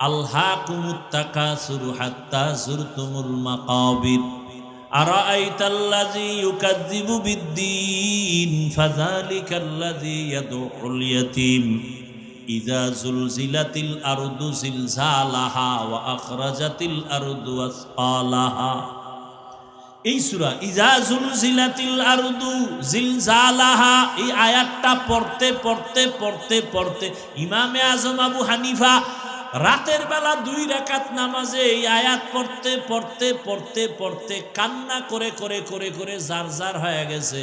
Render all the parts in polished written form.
আলহাকুমুত তাকাসুরু হাত্তা যুরতুমুল মাকাবির আরাআইতাল্লাযী ইউকাযযিবু বিদ্দীন ফাযালিকাল্লাযী ইয়াদউল ইয়াতীম ইযা যুলজিলাতিল আরদু জিলজালাহা ওয়া আখরাজাতিল আরদু আসকালাহা। এই সূরা ইযা যুলজিলাতিল আরদু জিলজালাহা, এই আয়াতটা পড়তে পড়তে পড়তে পড়তে ইমামে আজম আবু হানিফা রাতের বেলা 2 রাকাত নামাজে এই আয়াত পড়তে পড়তে পড়তে পড়তে কান্না করে করে করে করে জার জার হয়ে গেছে,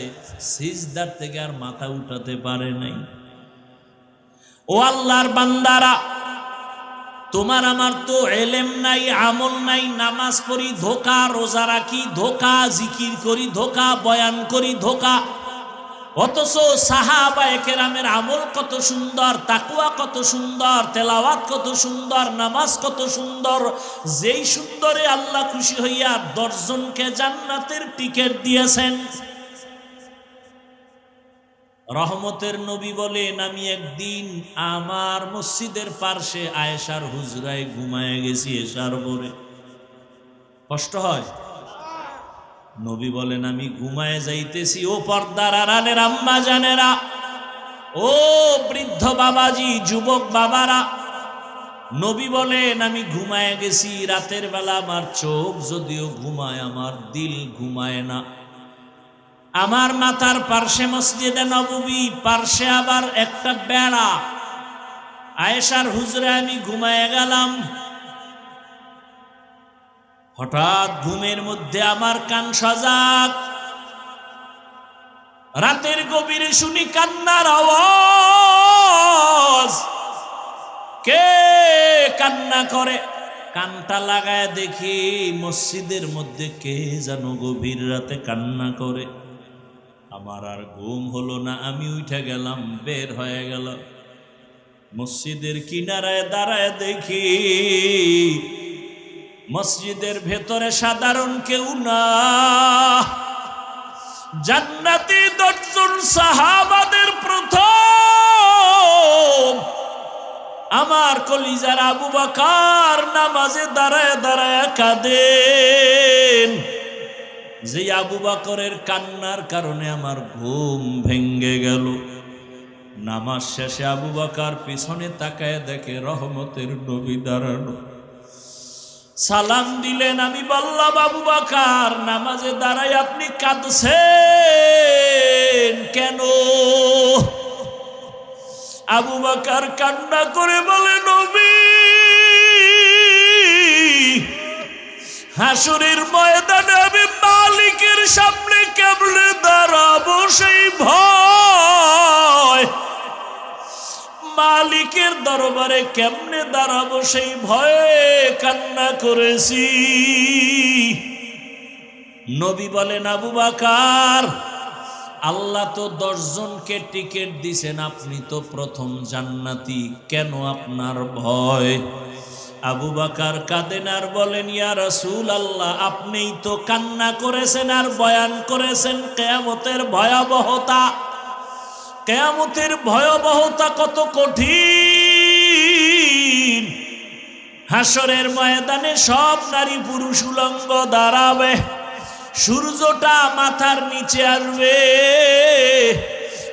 সিজদার থেকে আর মাথা উঠাতে পারে নাই। ও আল্লাহর বান্দারা, তোমার আমার তো এলেম নাই, আমল নাই, নামাজ পড়ি ধোকা, রোজা রাখি ধোকা, জিকির করি ধোকা, বয়ান করি ধোকা, অথচ সাহাবায়ে কেরামের আমল কত সুন্দর, তাকওয়া কত সুন্দর, তেলাওয়াত কত সুন্দর, নামাজ কত সুন্দর। যেই সুন্দরে আল্লাহ খুশি হইয়া 10 জনকে জান্নাতের টিকিট দিয়েছেন। রহমতের নবী বলেন, আমি একদিন আমার মসজিদের পার্শ্বে আয়েশার হুজরায় ঘুমায় গেছি এশার পরে। কষ্ট হয়? নবী বলেন, আমি ঘুমায় যাইতেছি। ও পর্দার আড়ালের আম্মা জানেরা, ও বৃদ্ধ বাবাজি, যুবক বাবারা, নবী বলেন আমি ঘুমায় গেছি। রাতের বেলা আমার চোখ যদিও ঘুমায়, আমার দিল ঘুমায় না। আমার মাথার পার্শ্বে মসজিদে নববী, পার্শ্বে আবার একটা বেড়া। আয়েশার হুজরায় আমি ঘুমায় গেলাম। হঠাৎ ঘুমের মধ্যে আমার কান সজাগ। রাতের গভীরে শুনি কান্নার আওয়াজ। কে কান্না করে? কানটা লাগায় দেখি মসজিদের মধ্যে কে যেন গভীর রাতে কান্না করে। আমার আর ঘুম হলো না, আমি উঠে গেলাম, বের হয়ে গেল। মসজিদের কিনারায় দাঁড়ায় দেখি মসজিদের ভেতরে সাধারণ কেউ না, জান্নাতি 10 জন সাহাবাদের প্রথম আমার কলিজার আবু বকর নামাজে দাঁড়ায় দাঁড়ায় কাঁদেন। যে আবু বকরের কান্নার কারণে আমার ঘুম ভেঙ্গে গেল। নামাজ শেষে আবু বকর পিছনে তাকায় দেখে রহমতের নবী দাঁড়ানো। সালাম দিলেন। আমি বললাম, আবু বকর, নামাজে দাঁড়ায় আপনি কাঁদছেন কেন? আবু বকর কান্না করে বলে, নবী, হাসরের ময়দানে আমি মালিকের সামনে কেমনে দাঁড়াবো সেই ভয়, মালিকের দরবারে কেমনে দাঁড়াবো সেই ভয়ে কান্না করেছি। নবী বলেন, আবু বকর, আল্লাহ তো 10 জনকে টিকিট দিছেন, আপনি তো প্রথম জান্নাতি, কেন আপনার ভয়? আবু বকর কাঁদেন আর বলেন, ইয়া রাসূলুল্লাহ, আপনিই তো কান্না করেছেন আর বয়ান করেছেন কিয়ামতের ভয়াবহতা। কিয়ামতের ভয়াবহতা কত কঠিন। হাসরের ময়দানে সব নারী পুরুষ উলঙ্গ দাঁড়াবে, সূর্যটা মাথার নিচে আসবে,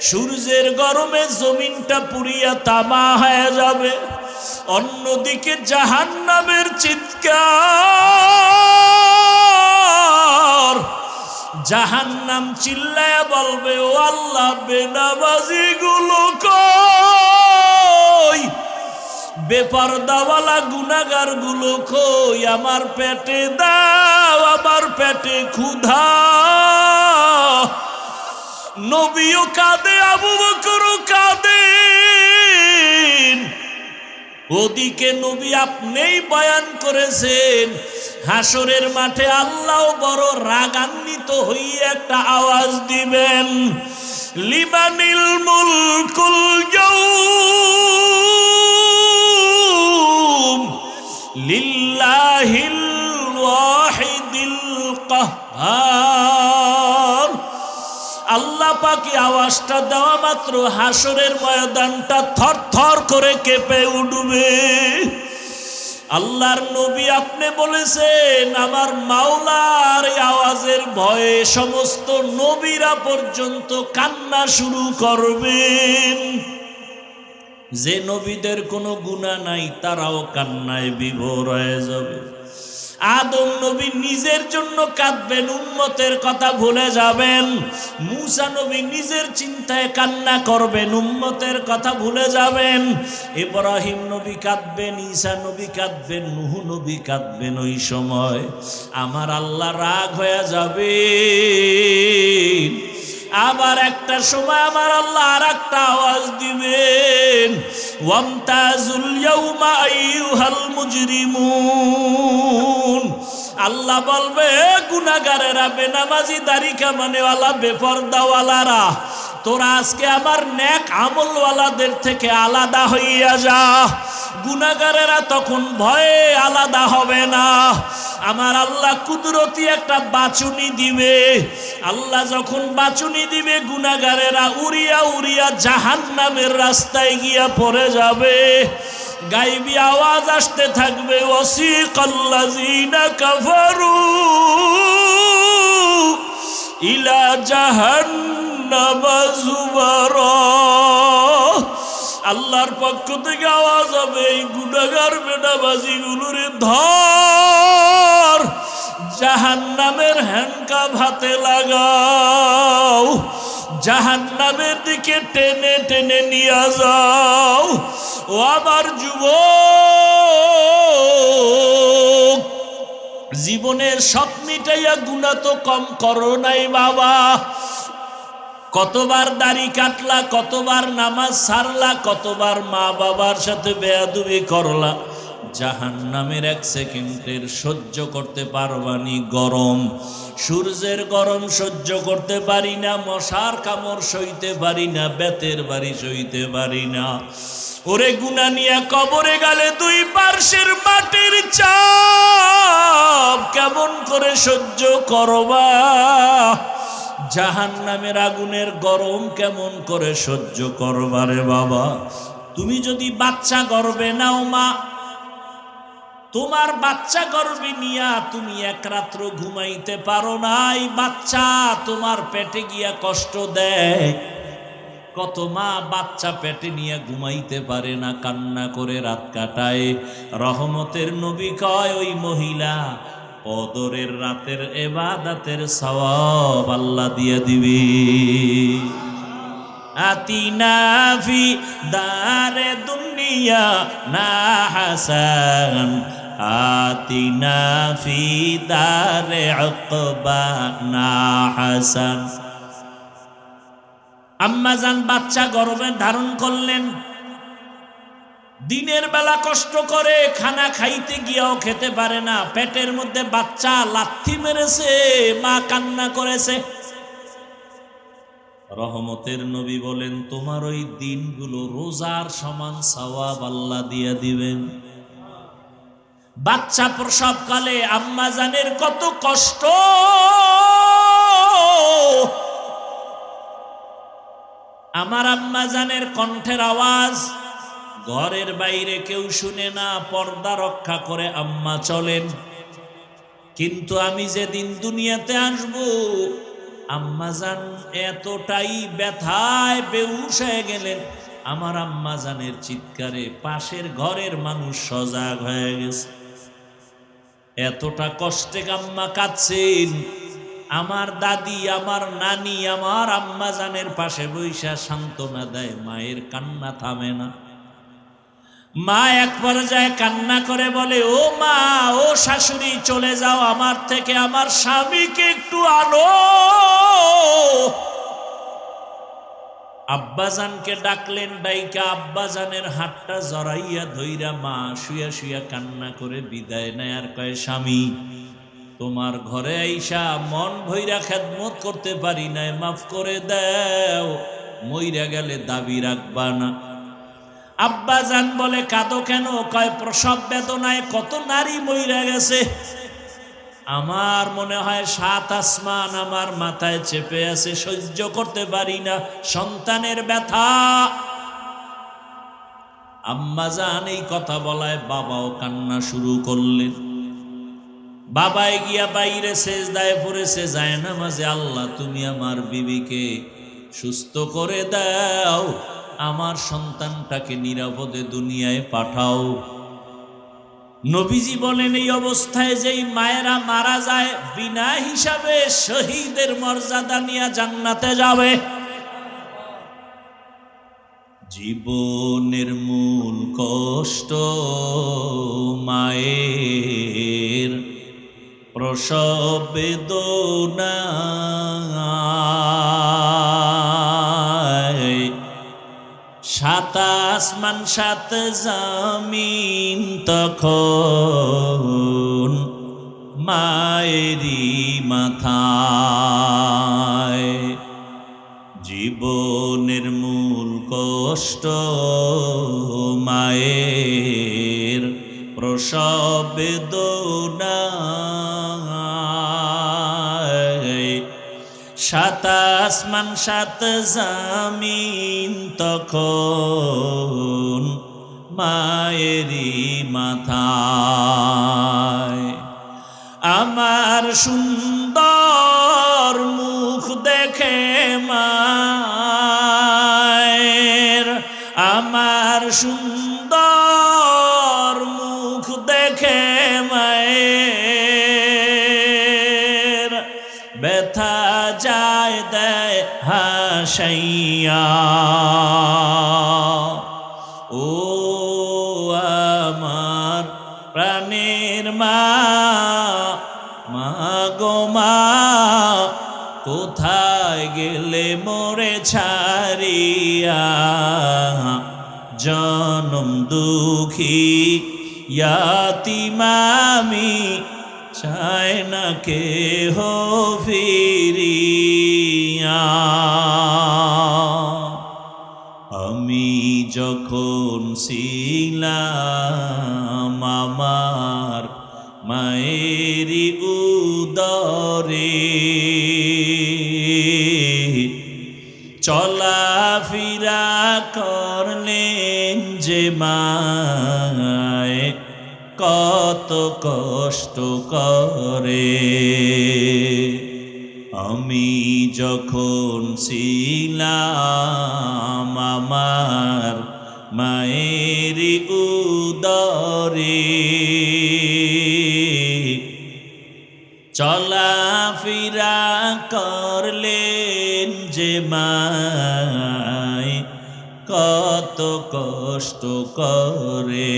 সূর্যের গরমে জমিনটা পুড়িয়া তামা হয়ে যাবে। অন্যদিকে জাহান্নামের চিৎকার, জাহান্নাম চিল্লায়া বলবে, ও আল্লাহ, বেনামাজি গুলো কই, বেপরদাওয়ালা গুনাহগার গুলো কই, আমার পেটে দাও, আমার পেটে ক্ষুধা। নবীও কাঁদে, আবু বকরও কাঁদেন। ওদিকে নবী আপনিই বয়ান করেছেন, হাসরের মাঠে আল্লাহ বড় রাগান্বিত হয়ে একটা আওয়াজ দিবেন, লিমানিল মুলকুল ইয়াউম লিল্লাহিল ওয়াহিদিল কাহ্হার। আল্লাহ পাকে আওয়াজটা দেওয়া মাত্র হাসরের ময়দানটা থরথর করে কেঁপে উঠবে। আল্লাহর নবী আপনি বলেছেন আমার মাওলার এই আওয়াজের ভয়ে সমস্ত নবীরা পর্যন্ত কান্না শুরু করবেন। যে নবীদের কোনো গুনাহ নাই তারাও কান্নায় বিভোর হয়ে যাবে। আদম নবী নিজের জন্য কাঁদবেন, উম্মতের কথা ভুলে যাবেন। মূসা নবী নিজের চিন্তায় কান্না করবেন, উম্মতের কথা ভুলে যাবেন। ইব্রাহিম নবী কাঁদবেন, ঈসা নবী কাঁদবেন, নূহ নবী কাঁদবেন। ওই সময় আমার আল্লাহ রাগ হয়ে যাবে। আবার একটা সময় আমার আল্লাহ আর একটা আওয়াজ দিবেন, ওয়ামতাজুল ইয়াউমা আইয়ুহাল মুজরিমুন। আল্লাহ বলবে গুনাহগারেরা, বেনামাজি, দাড়ি কামানেওয়ালা, বেপরদাওয়ালারা, তোরা আজকে আমার নেক আমলওয়ালাদের থেকে আলাদা হইয়া যা। গুনাহগারেরা তখন ভয়ে আলাদা হবে না। আমার আল্লাহ কুদরতি একটা বাচুনি দিবে। আল্লাহ যখন বাচুনি দিবে, গুনাহগারেরা উড়িয়া উড়িয়া জাহান্নামের রাস্তায় গিয়া পড়ে যাবে। গায়বী আওয়াজ আসতে থাকবে, ওয়াসিকাল্লাযীনা কাফারু ইলা জাহান্নামা যুমারা। আল্লাহর পক্ষ থেকে আওয়াজ হবে, এই গুনাহগার বেনামাজিগুলোরে ধর, জাহান্নামের হ্যান্ডকাপ হাতে লাগাও, জাহান্নামের দিকে টেনে টেনে নিয়ে যাও। ও আমার যুবক, জীবনের শখ মিটাইয়া গুনাহ তো কম করো নাই বাবা। কতবার দাড়ি কাটলা, কতবার নামাজ ছাড়লা, কতবার মা বাবার সাথে বেয়াদবি করলা। জাহান্নামের এক সেকেন্ডের সহ্য করতে পারবানি গরম, সূর্যের গরম সহ্য করতে পারি না, মশার কামড় সইতে পারি না, বেতের বাড়ি সইতে পারি না। ওরে গুনাহ নিয়ে কবরে গেলে দুই পার্শ্বের মাটির চাপ কেমন করে সহ্য করবা? জাহান্নামের আগুনের গরম কেমন করে সহ্য করবারে বাবা? তুমি যদি বাচ্চা গর্ভে নাও মা, তোমার বাচ্চা গর্ভে নিয়া তুমি এক রাত্র ঘুমাইতে পারো না, এই বাচ্চা তোমার পেটে গিয়া কষ্ট দেয়। কত মা বাচ্চা পেটে নিয়ে ঘুমাইতে পারে না, কান্না করে রাত কাটায়। রহমতের নবী কয়, ওই মহিলা কদরের রাতের ইবাদতের সওয়াব আল্লাহ দিয়ে দিবে। আতিনা ফি দারে দুনিয়া না হাসান, আতিনা ফি দারে উকবা না হাসান। আম্মাজান বাচ্চা গর্ভে ধারণ করলেন, দিনের বেলা কষ্ট করে খানা খাইতে গিয়াও খেতে পারে না, পেটের মধ্যে বাচ্চা লাথি মেরেছে, মা কান্না করেছে। রহমতের নবী বলেন, তোমার ওই দিনগুলো রোজার সমান সওয়াব আল্লাহ দিয়ে দিবেন। বাচ্চা প্রসবকালে আম্মাজানের কত কষ্ট, আমার আম্মাজানের কণ্ঠের আওয়াজ ঘরের বাইরে কেউ শুনে না, পর্দা রক্ষা করে আম্মা চলেন। কিন্তু আমি যেদিন দুনিয়াতে আসব, আম্মাজান এতটাই ব্যথায় বেহুশ হয়ে গেলেন, আমার আম্মাজানের চিৎকারে পাশের ঘরের মানুষ সজাগ হয়ে গেছে। এতটা কষ্টে আম্মা কাঁদছেন। আমার দাদি, আমার নানি আমার আম্মাজানের পাশে বৈশা সান্ত্বনা দেয়, মায়ের কান্না থামে না। মা এক পর্যায়ে কান্না করে বলে, ও মা, ও শাশুড়ি, চলে যাও আমার থেকে, আমার স্বামীকে একটু আনো। আব্বাজানকে ডাকলেন, ডাইকা আব্বাজানের হাতটা জড়াইয়া ধইরা মা শুয়া শুয়া কান্না করে বিদায় নেয়। আর কয়, স্বামী, তোমার ঘরে আইসা মন ভইরা খেদমত করতে পারি নাই, মাফ করে দাও, মইরা গেলে দাবি রাখবা না। আব্বাজান বলে, কাঁদো কেন? কয়, প্রসব বেদনায় কত নারী মইরা গেছে, আমার মনে হয় 7 আসমান আমার মাথায় চেপে আছে, সহ্য করতে পারি না সন্তানের ব্যথা। আম্মা জান এই কথা বলায় বাবাও কান্না শুরু করলেন। বাবায় গিয়া বাইরে সেজদায় পড়েছে, যায় নামাজে, আল্লাহ তুমি আমার বিবিকে সুস্থ করে দাও, আমার সন্তানটাকে নিরাপদে দুনিয়ায় পাঠাও। নবীজি বলেন এই অবস্থায় যেই মায়েরা মারা যায় বিনা হিসাবে শহীদের মর্যাদা নিয়ে জান্নাতে যাবে। জীবনের মূল কষ্ট মায়ের প্রসব বেদনা, সাত আসমান সাত জমিন তখন মায়েরই মাথায়। জীবনের মূল কষ্ট মায়ের প্রসব বেদনা, সাত আসমান সাত জমিন তখন মায়েরই মাথায়। আমার সুন্দর মুখ দেখে মায়ের, আমার সুন্দর মুখ দেখে মায়ের ব্যথা যায় দেয় হাসাইয়া। ও আমার প্রাণের মা, মা গো মা, কোথায় গেলে মোরে ছাড়িয়া, জনম দুঃখী ইয়াতীম আমি, চায় না কেহ ফিরিয়া। আমি যখন ছিলাম আমার মায়েরই উদরে, চলাফেরা করলেন যে মায় কত কষ্ট করে। আমি যখন ছিলাম আমার মায়েরই উদরে, চলাফেরা করলেন যে মায় কত কষ্ট করে।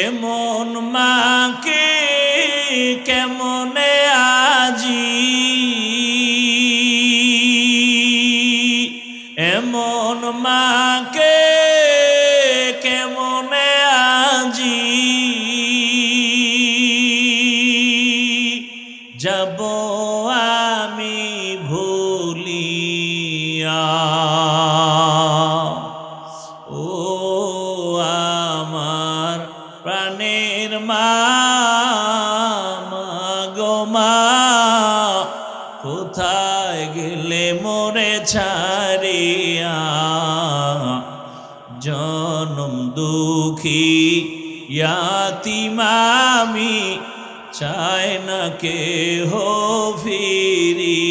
এমন মাকে কেমনে আজি, এমন মাকে কেমনে আজি, যাব আমি ভুলিয়া। ও আমার প্রাণের মা, মা গো মা, কোথায় গেলে মোরে ছাড়িয়া, জনম দুঃখী ইয়াতীম আমি, চায় না কেহ ফিরিয়া।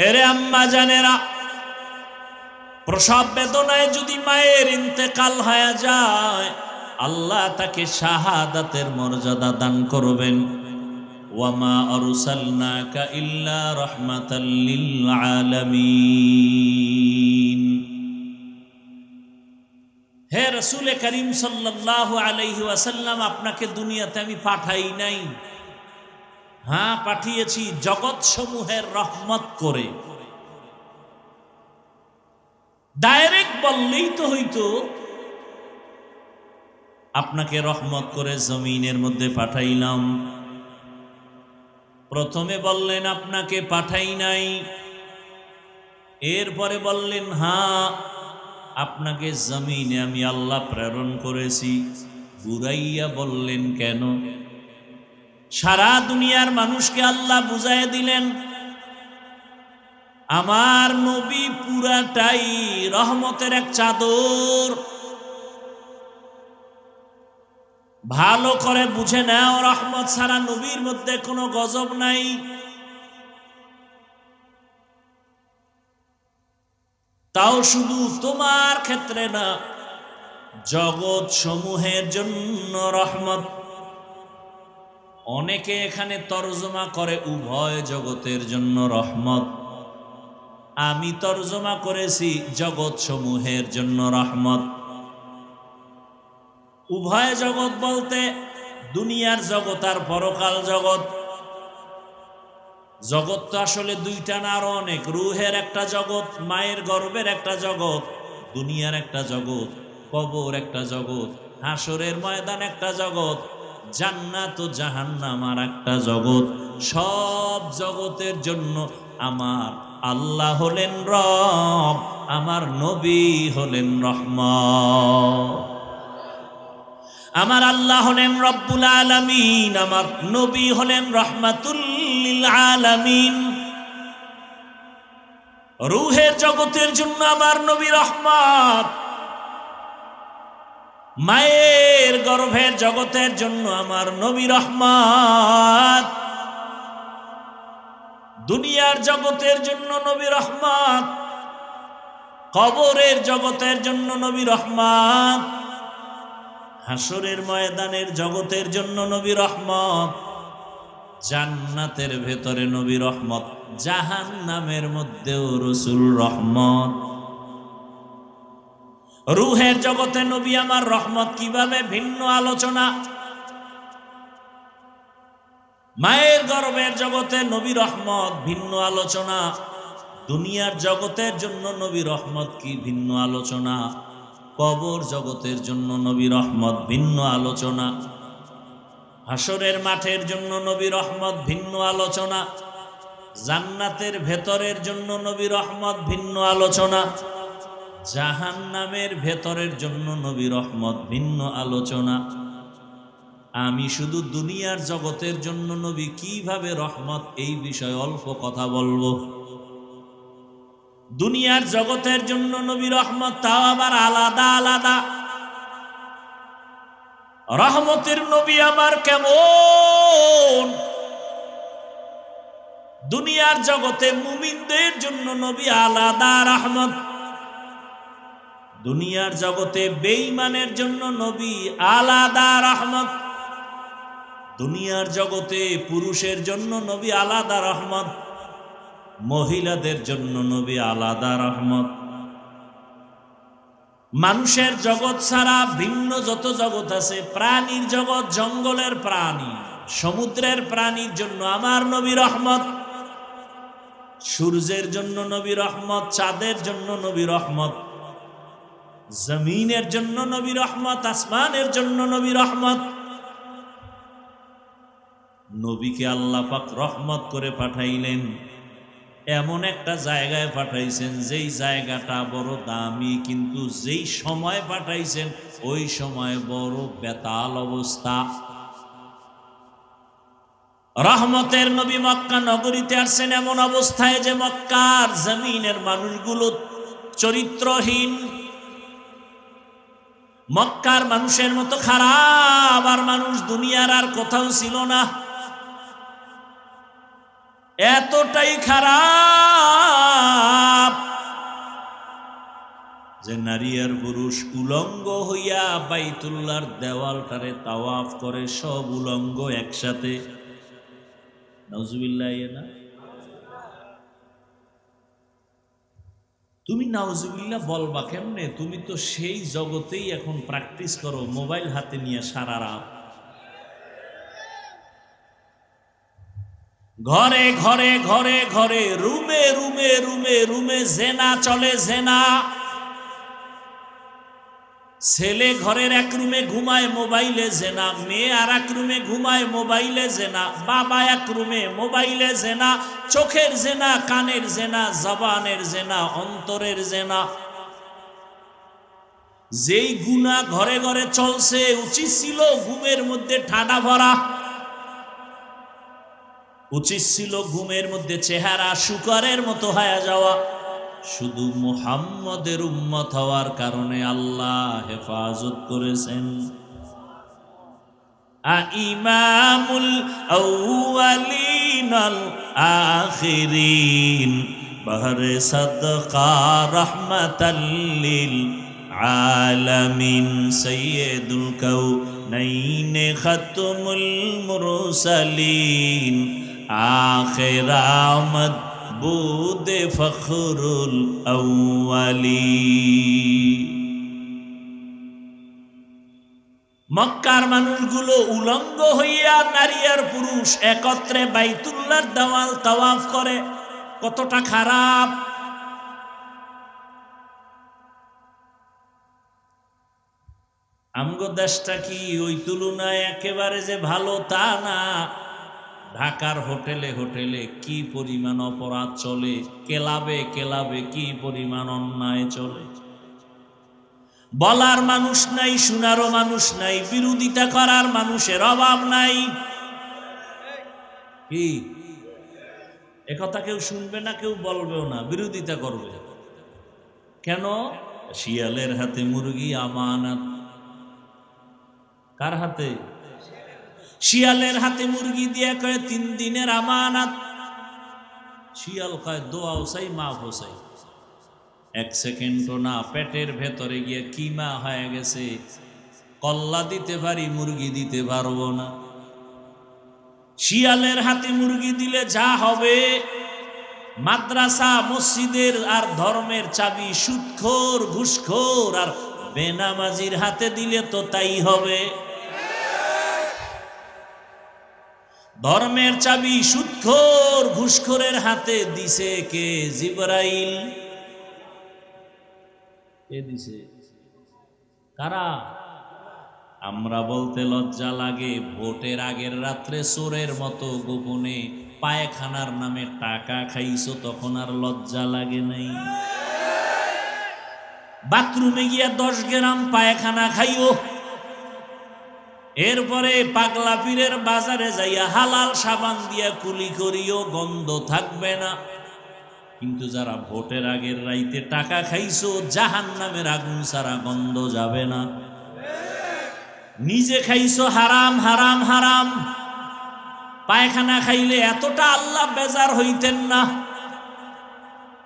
এরে আম্মা জানেরা, প্রসব বেদনায় যদি মায়ের ইন্তেকাল হয়ে যায়, আল্লাহ তাকে শাহাদাতের মর্যাদা দান করবেন। ওয়ামা আরসালনাকা ইল্লা রাহমাতাল লিল আলামিন। হে রাসূল করিম সাল্লাল্লাহু আলাইহি ওয়াসাল্লাম, আপনাকে দুনিয়াতে আমি পাঠাই নাই, হ্যাঁ পাঠিয়েছি জগৎ সমূহের রহমত করে। ডাইরেক্ট বললেই তো হইতো, আপনাকে রহমত করে জমিনের মধ্যে পাঠাইলাম। প্রথমে বললেন আপনাকে পাঠাই নাই, এরপরে বললেন হ্যাঁ আপনাকে জমিনে আমি আল্লাহ প্রেরণ করেছি। বুঝাইয়া বললেন কেন? সারা দুনিয়ার মানুষকে আল্লাহ বুঝাইয়া দিলেন আমার নবী পুরাটাই রহমতের এক চাদর। ভালো করে বুঝে নাও, রহমত ছাড়া নবীর মধ্যে কোনো গজব নাই। তাও শুধু তোমার ক্ষেত্রে না, জগৎ সমূহের জন্য রহমত। অনেকে এখানে তরজমা করে উভয় জগতের জন্য রহমত। আমি তরজমা করেছি জগৎ সমূহের জন্য রহমত। উভয় জগৎ বলতে দুনিয়ার জগৎ আর পরকাল জগৎ। জগৎ তো আসলে দুইটা না, আরো অনেক। রুহের একটা জগৎ, মায়ের গর্ভের একটা জগৎ, দুনিয়ার একটা জগৎ, কবর একটা জগৎ, হাসরের ময়দান একটা জগৎ, জান্নাত ও জাহান্নাম আর একটা জগৎ। সব জগতের জন্য আমার আল্লাহ হলেন রব, আমার নবী হলেন রহমত। আমার আল্লাহ হলেন রব্বুল আলামিন, আমার নবী হলেন রহমাতুল লিল আলামিন। রূহের জগতের জন্য আমার নবী রহমত, মায়ের গর্ভের জগতের জন্য আমার নবী রহমত, দুনিয়ার জগতের জন্য নবী রহমত, কবরের জগতের জন্য নবী রহমত, হাসরের ময়দানের জগতের জন্য নবী রহমত, জান্নাতের ভেতরে নবী রহমত, জাহান্নামের মধ্যেও রাসূল রহমত। রূহের জগতে নবী আমার রহমত কিভাবে ভিন্ন আলোচনা। মায়ের গর্ভের জগতে নবী রহমত ভিন্ন আলোচনা। দুনিয়ার জগতের জন্য নবী রহমত কি ভিন্ন আলোচনা। কবর জগতের জন্য নবী রহমত ভিন্ন আলোচনা। হাসরের মাঠের জন্য নবী রহমত ভিন্ন আলোচনা। জান্নাতের ভেতরের জন্য নবী রহমত ভিন্ন আলোচনা। জাহান্নামের ভেতরের জন্য নবী রহমত ভিন্ন আলোচনা। আমি শুধু দুনিয়ার জগতের জন্য নবী কিভাবে রহমত, এই বিষয়ে অল্প কথা বলবো। দুনিয়ার জগতের জন্য নবী রহমত, তাও আবার আলাদা আলাদা। রহমতের নবী আমার কেমন। দুনিয়ার জগতে মুমিনদের জন্য নবী আলাদা রহমত, দুনিয়ার জগতে বেঈমানের জন্য নবী আলাদা রহমত, দুনিয়ার জগতে পুরুষের জন্য নবী আলাদা রহমত, মহিলাদের জন্য নবী আলাদা রহমত। মানুষের জগৎ ছাড়া ভিন্ন যত জগৎ আছে, প্রাণীর জগৎ, জঙ্গলের প্রাণী, সমুদ্রের প্রাণীর জন্য আমার নবী রহমত। সূর্যের জন্য নবী রহমত, চাঁদের জন্য নবী রহমত, জমিনের জন্য নবী রহমত, আসমানের জন্য নবী রহমত। নবীকে আল্লাহ পাক রহমত করে পাঠাইলেন, এমন একটা জায়গায় পাঠাইছেন যেই জায়গাটা বড় দামি, কিন্তু যেই সময় পাঠাইছেন ওই সময় বড় বেতাল অবস্থা। রহমতের নবী মক্কা নগরীতে আসছেন এমন অবস্থায় যে মক্কার জমিনের মানুষগুলো চরিত্রহীন। মক্কার মানুষের মতো খারাপ আর মানুষ দুনিয়ার আর কোথাও ছিল না। এতটাই খারাপ যে নারী আর পুরুষ উলঙ্গ হইয়া বাইতুল্লাহর দেওয়ালটারে তাওয়াফ করে, সব উলঙ্গ একসাথে। নাউজুবিল্লাহ। না তুমি নাউজুবিল্লাহ বলবা কেমনে? তুমি তো সেই জগতেই এখন প্র্যাকটিস করো, মোবাইল হাতে নিয়ে সারা রাত। ঘরে ঘরে ঘরে ঘরে, রুমে রুমে রুমে রুমে জেনা চলে, জেনা। ছেলে ঘরের এক রুমে ঘুমায়, মোবাইলে জেনা। মেয়ে আর এক রুমে ঘুমায়, মোবাইলে জেনা। বাবা এক রুমে, মোবাইলে জেনা। চোখের জেনা, কানের জেনা, জবানের জেনা, অন্তরের জেনা। যেই গুনাহ ঘরে ঘরে চলছে, উচিত ছিল ঘুমের মধ্যে ঠাডা ভরা। উচিত ছিল ঘুমের মধ্যে চেহারা শুকরের মতো হয়ে যাওয়া, শুধু মুহাম্মদের উম্মত হওয়ার কারণে আল্লাহ হেফাজত করেছেন। ইমামুল আউয়ালিন আল আখিরিন বহরে সাদকা রাহমাতাল লিল আলামিন সাইয়্যিদুল কাউনাইন খাতমুল মুরসালিন আখির আমদ বুদ ফখরুল আউয়ালিন। মক্কার মানুষগুলো উলঙ্গ হইয়া নারী আর পুরুষ একত্রে বাইতুল্লাহর দেওয়াল তাওয়াফ করে, কতটা খারাপ। আমগো দেশটা কি ওই তুলনায় একেবারে যে ভালো তা না। ঢাকার হোটেলে হোটেলে কি পরিমাণ অপরাধ চলে, ক্লাবে ক্লাবে কি পরিমাণ অন্যায় চলে। বলার মানুষ নাই, শোনারও মানুষ নাই, বিরোধিতা করার মানুষের অভাব নাই। কি একথা কেউ শুনবে না, কেউ বলবেও না, বিরোধিতা করবে। কেন? শিয়ালের হাতে মুরগি আমানত। কার হাতে? শিয়ালের হাতে মুরগি দিয়ে কয় 3 দিনের আমানত। শিয়াল কয় দোয়াও চাই মাফও চাই। 1 সেকেন্ডও না, পেটের ভেতরে গিয়ে কিমা হয়ে গেছে। কল্লা দিতে পারি, মুরগি দিতে পারবো না। শিয়ালের হাতে মুরগি দিলে যা হবে, মাদ্রাসা মসজিদের আর ধর্মের চাবি সুদখোর ঘুষখোর আর বেনামাজির হাতে দিলে তো তাই হবে। ধর্মের চাবি সুদখোর ঘুষখোরের হাতে দিছে কে? জিবরাইল। কে দিছে? কারা? আমরা বলতে লজ্জা লাগে, ভোটের আগের রাত্রে চোরের মতো গোপনে পায়খানার নামে টাকা খাইছো, তখন আর লজ্জা লাগে নাই? বাথরুমে গিয়া 10 গ্রাম পায়খানা খাইও, এরপরে পাগলা পীরের বাজারে যাইয়া হালাল সাবান দিয়া কুলি করিও, গন্ধ থাকবে না। কিন্তু যারা ভোটের আগের রাইতে টাকা খাইছো, জাহান্নামের আগুন ছাড়া গন্ধ যাবে না। নিজে খাইছো হারাম হারাম হারাম। পায়খানা খাইলে এতটা আল্লাহ বেজার হইতেন না।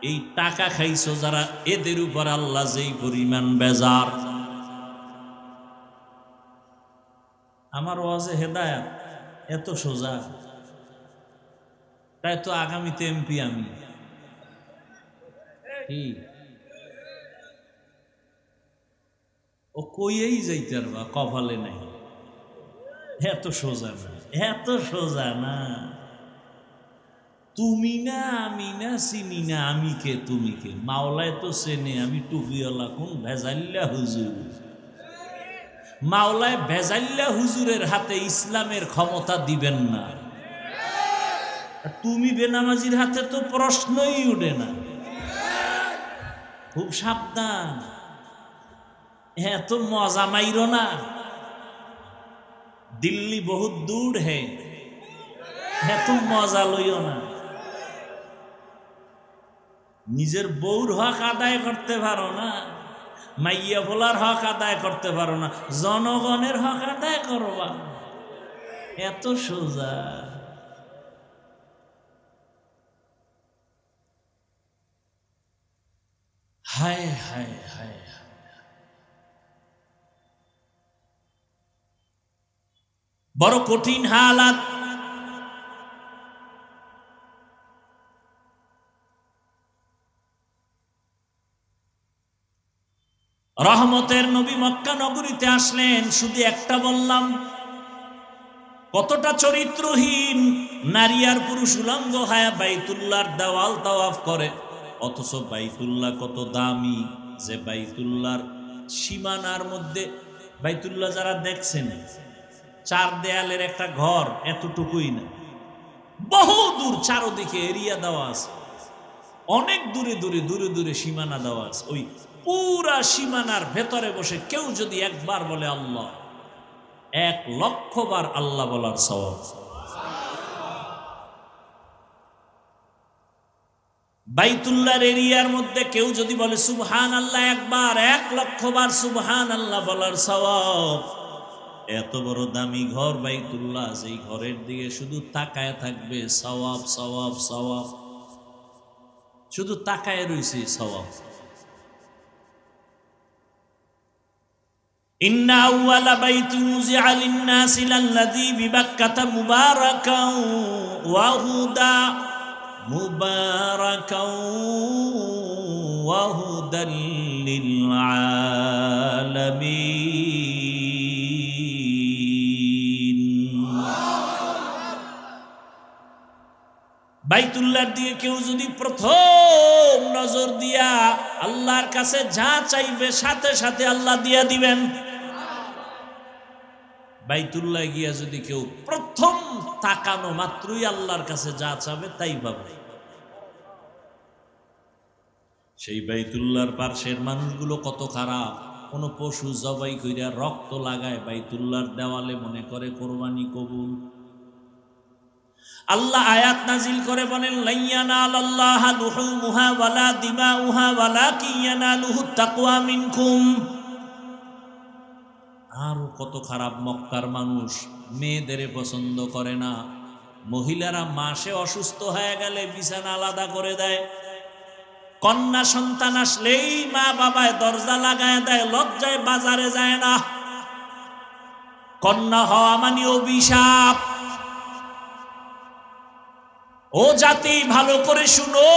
এই টাকা খাইছো যারা, এদের উপর আল্লাহ যেই পরিমাণ বেজার। আমার ওয়াজে হেদায়েত এত সোজা, তাই তো আগামীতে এমপি আমি। কি ও কইয়েই যাইতে পারবা, কপালে নাই। এত সোজা না, এত সোজা না। তুমি না আমি না, চিনি না আমি কে তুমি কে, মাওলায় তো চেনে আমি টুপিওয়ালা কোন ভেজাল্লা হুজুর। মাওলায় ভেজাল্লা হুজুরের হাতে ইসলামের ক্ষমতা দিবেন না। তুমি বেনামাজির হাতে তো প্রশ্নই উঠে না। খুব সাবধান, এত মজা মাইরো না। দিল্লি বহুত দূর হে, এত মজা লইও না। নিজের বউর হক আদায় করতে পারো না, মাইয়া ভোলার হক আদায় করতে পারো না, জনগণের হক আদায় করবা। এত সোজা। হায় হায় হায়, বড় কঠিন হালাত। রহমতের নবী মক্কা নগরীতে আসলেন, শুধু একটা বললাম, কতটা চরিত্রহীন নারী আর পুরুষ উলঙ্গ হায়া বাইতুল্লাহর দেওয়াল তাওয়াফ করে। অথচ বাইতুল্লাহ কত দামি, যে বাইতুল্লাহর সীমানার মধ্যে, বাইতুল্লাহ যারা দেখছেন 4 দেয়ালের একটা ঘর, এতটুকুই না, বহু দূর চারদিকে এরিয়া দেওয়া আছে, অনেক দূরে দূরে দূরে দূরে সীমানা দেওয়া আছে। ওই পুরা সীমানার ভেতরে বসে কেউ যদি একবার বলে আল্লাহ, 1,00,000 বার আল্লাহ বলার সওয়াব। বাইতুল্লাহর এরিয়ার মধ্যে কেউ যদি বলে সুবহানাল্লাহ একবার, 1,00,000 বার সুবহানাল্লাহ বলার সওয়াব। এত বড় দামি ঘর বাইতুল্লাহ, যেই ঘরের দিকে শুধু তাকায় থাকবে সওয়াব সওয়াব সওয়াব, শুধু তাকায় রইছে সওয়াব। ইন্না আউওয়ালা বাইতিন উযিআ লিন-নাসি লাল্লাযী বিবাক্কাতা মুবারাকাও ওয়া হুদা মুবারাকাও ওয়া হুদাল লিল আলামিন। বাইতুল্লাহর দিকে কেউ যদি প্রথম নজর দিয়া আল্লাহর কাছে যা চাইবে সাথে সাথে আল্লাহ দিয়া দিবেন। বাইতুল্লাহ গিয়া যদি কেউ প্রথম তাকানো মাত্রই আল্লাহর কাছে যা চাবে তাই পাবে। সেই বাইতুল্লাহর পার্শ্বের মানুষগুলো কত খারাপ, কোন পশু জবাই কইরা রক্ত লাগায় বাইতুল্লাহর দেওয়ালে, মনে করে কোরবানি কবুল। আল্লাহ আয়াত নাজিল করে বলেন লাইয়ানালাল্লাহা লুহুমুহা ওয়ালা দিমাউহা ওয়ালাকিন ইয়ানালুহুত তাকওয়া মিনকুম। আরো কত খারাপ, মক্কার মানুষ মেয়েদের পছন্দ করে না, মহিলারা মাসে অসুস্থ হয়ে গেলে বিছানা আলাদা করে দেয়, কন্যা সন্তান আসলেই মা বাবায় দরজা লাগায় দেয়, লজ্জায় বাজারে যায় না। কন্যা হওয়া মানে অভিশাপ। ও জাতি ভালো করে শুনো,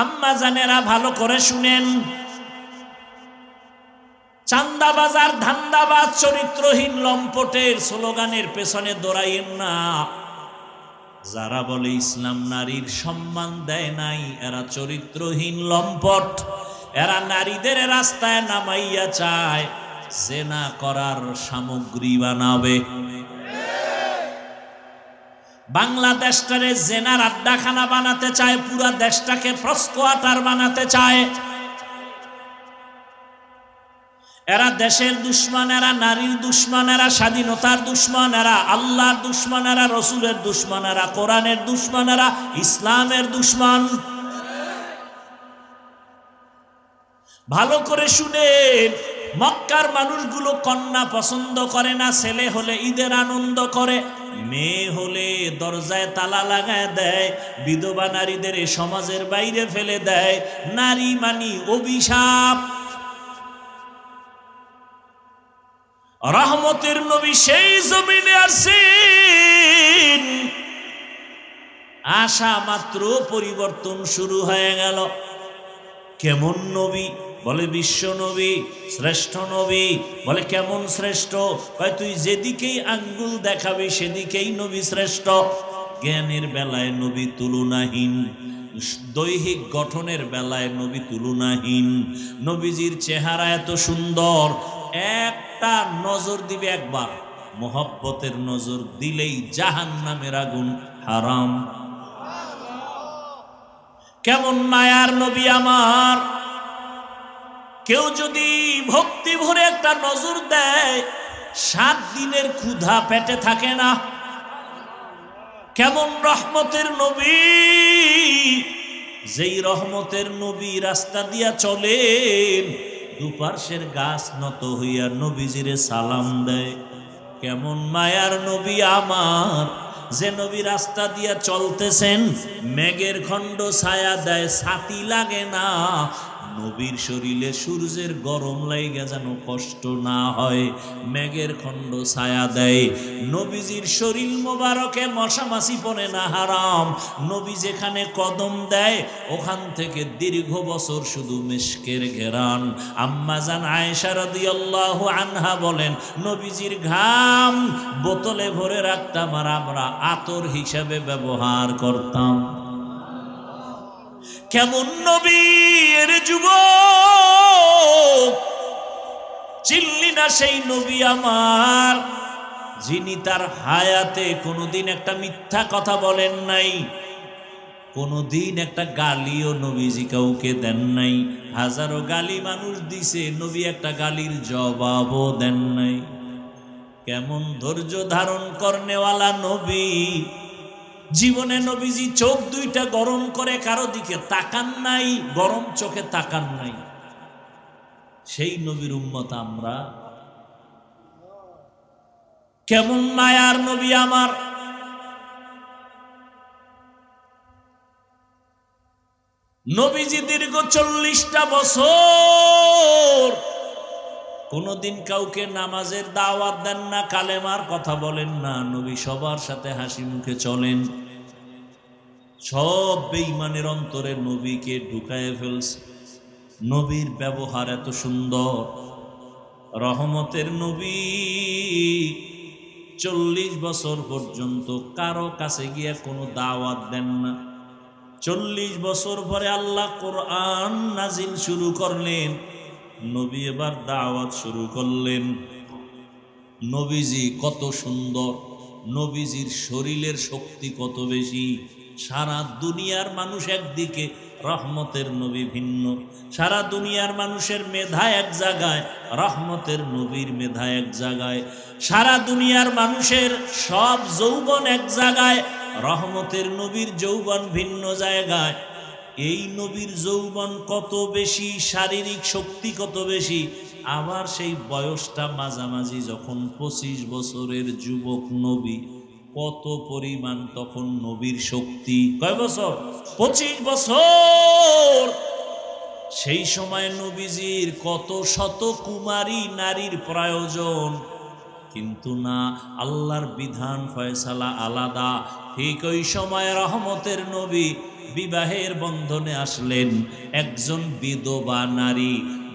আম্মা জানেরা ভালো করে শুনেন, চান্দাবাজার ধান্দাবাজ চরিত্রহীন লম্পটের স্লোগানের পেছনে দৌড়াইয়েন না। যারা বলে ইসলাম নারীর সম্মান দেয় নাই, এরা চরিত্রহীন লম্পট। এরা নারীদের রাস্তায় নামাইয়া চায় জেনা করার সামগ্রী বানাবে। বাংলাদেশটারে জেনার আড্ডাখানা বানাতে চায়, পুরা দেশটাকে প্রস্কোয়াটার বানাতে চায়। এরা দেশের দুশ্মন, এরা নারীর দুশ্মন, এরা স্বাধীনতার দুশ্মন, এরা আল্লাহর দুশ্মন, এরা রসুলের দুশ্মন, এরা কোরআনের দুশ্মন, এরা ইসলামের দুশ্মন। ভালো করে শুনেন, মক্কার মানুষগুলো কন্যা পছন্দ করে না, ছেলে হলে ঈদের আনন্দ করে, মেয়ে হলে দরজায় তালা লাগায় দেয়, বিধবা নারীদের সমাজের বাইরে ফেলে দেয়। নারী মানি অভিশাপ। রহমতের নবী সেই জমিনে আসেন, আসা মাত্র পরিবর্তন শুরু হয়ে গেল। কেমন নবী? বলে বিশ্ব নবী, শ্রেষ্ঠ নবী। বলে কেমন শ্রেষ্ঠ? কয় তুই যেদিকেই আঙ্গুল দেখাবি সেদিকেই নবী শ্রেষ্ঠ। জ্ঞানের বেলায় নবী তুলনাহীন, দৈহিক গঠনের বেলায় নবী তুলনাহীন। নবীজির চেহারা এত সুন্দর, একটা নজর দিবে একবার, মোহব্বতের নজর দিলেই জাহান্নামের আগুন হারাম। কেমন মায়ার নবী আমার! কেউ যদি ভক্তি ভরে একটা নজর দেয়, 7 দিনের ক্ষুধা পেটে থাকে না। কেমন রহমতের নবী! যেই রহমতের নবী রাস্তা দিয়া চলেন, দুপার্শ্বের গাছ নত হইয়া নবীজিরে সালাম দেয়। কেমন মায়ার নবী আমার! যে নবী রাস্তা দিয়া চলতেছেন, মেঘের খণ্ড ছায়া দেয়, ছাতি লাগে না। নবীর শরীরে সূর্যের গরম লাইগা যেন কষ্ট না হয়, মেঘের খণ্ড ছায়া দেয়। নবীজির শরীর মোবারকে মশা মাছি পড়ে না, হারাম। নবী যেখানে কদম দেয়, ওখান থেকে দীর্ঘ বছর শুধু মিশকের ঘেরান। আম্মা জান আয়েশা রাদিয়াল্লাহু আনহা বলেন, নবীজির ঘাম বোতলে ভরে রাখতাম আর আমরা আতর হিসাবে ব্যবহার করতাম। কেমন নবী এর যুবক! চিনলি না সেই নবী আমার, যিনি তার হায়াতে কোনোদিন একটা মিথ্যা কথা বলেন নাই, কোনোদিন একটা গালিও নবীজি কাউকে দেন নাই। হাজারো গালি মানুষ দিছে, নবী একটা গালির জবাবও দেন নাই। কেমন ধৈর্য ধারণ করনেওয়ালা নবী! জীবনে নবীজি চোখ দুইটা গরম করে কারো দিকে তাকান নাই, গরম চোখে তাকান নাই। সেই নবীর উম্মত আমরা। কেমন মায়ার নবী আমার! নবীজি দীর্ঘ 40টা বছর কোনদিন কাউকে নামাজের দাওয়াত দেন না, কালেমার কথা বলেন না। নবী সবার সাথে হাসি মুখে চলেন। সব বেঈমানের অন্তরে নবীকে ঢুকায়ে ফেলছে। নবীর ব্যবহার এত সুন্দর। রহমতের নবী 40 বছর পর্যন্ত কারো কাছে গিয়ে কোনো দাওয়াত দেন না। 40 বছর পরে আল্লাহ কোরআন নাজিল শুরু করলেন। নবী এবার দাওয়াত শুরু করলেন। নবীজি কত সুন্দর, নবীজির শরীরের শক্তি কত বেশি। সারা দুনিয়ার মানুষ একদিকে, রহমতের নবী ভিন্ন। সারা দুনিয়ার মানুষের মেধা এক জায়গায়, রহমতের নবীর মেধা এক জায়গায়। সারা দুনিয়ার মানুষের সব যৌবন এক জায়গায়, রহমতের নবীর যৌবন ভিন্ন জায়গায়। এই নবীর যৌবন কত বেশি, শারীরিক শক্তি কত বেশি। আবার সেই বয়সটা মাঝামাঝি, যখন 25 বছরের যুবক নবী, কত পরিমাণ তখন নবীর শক্তি। কয় বছর? 25 বছর। সেই সময় নবীজির কত শত কুমারী নারীর প্রয়োজন, কিন্তু না, আল্লাহর বিধান ফয়সালা আলাদা। ঠিক ওই সময় রহমতের নবী বিবাহের বন্ধনে আসলেন। একজন বিধবা নারী,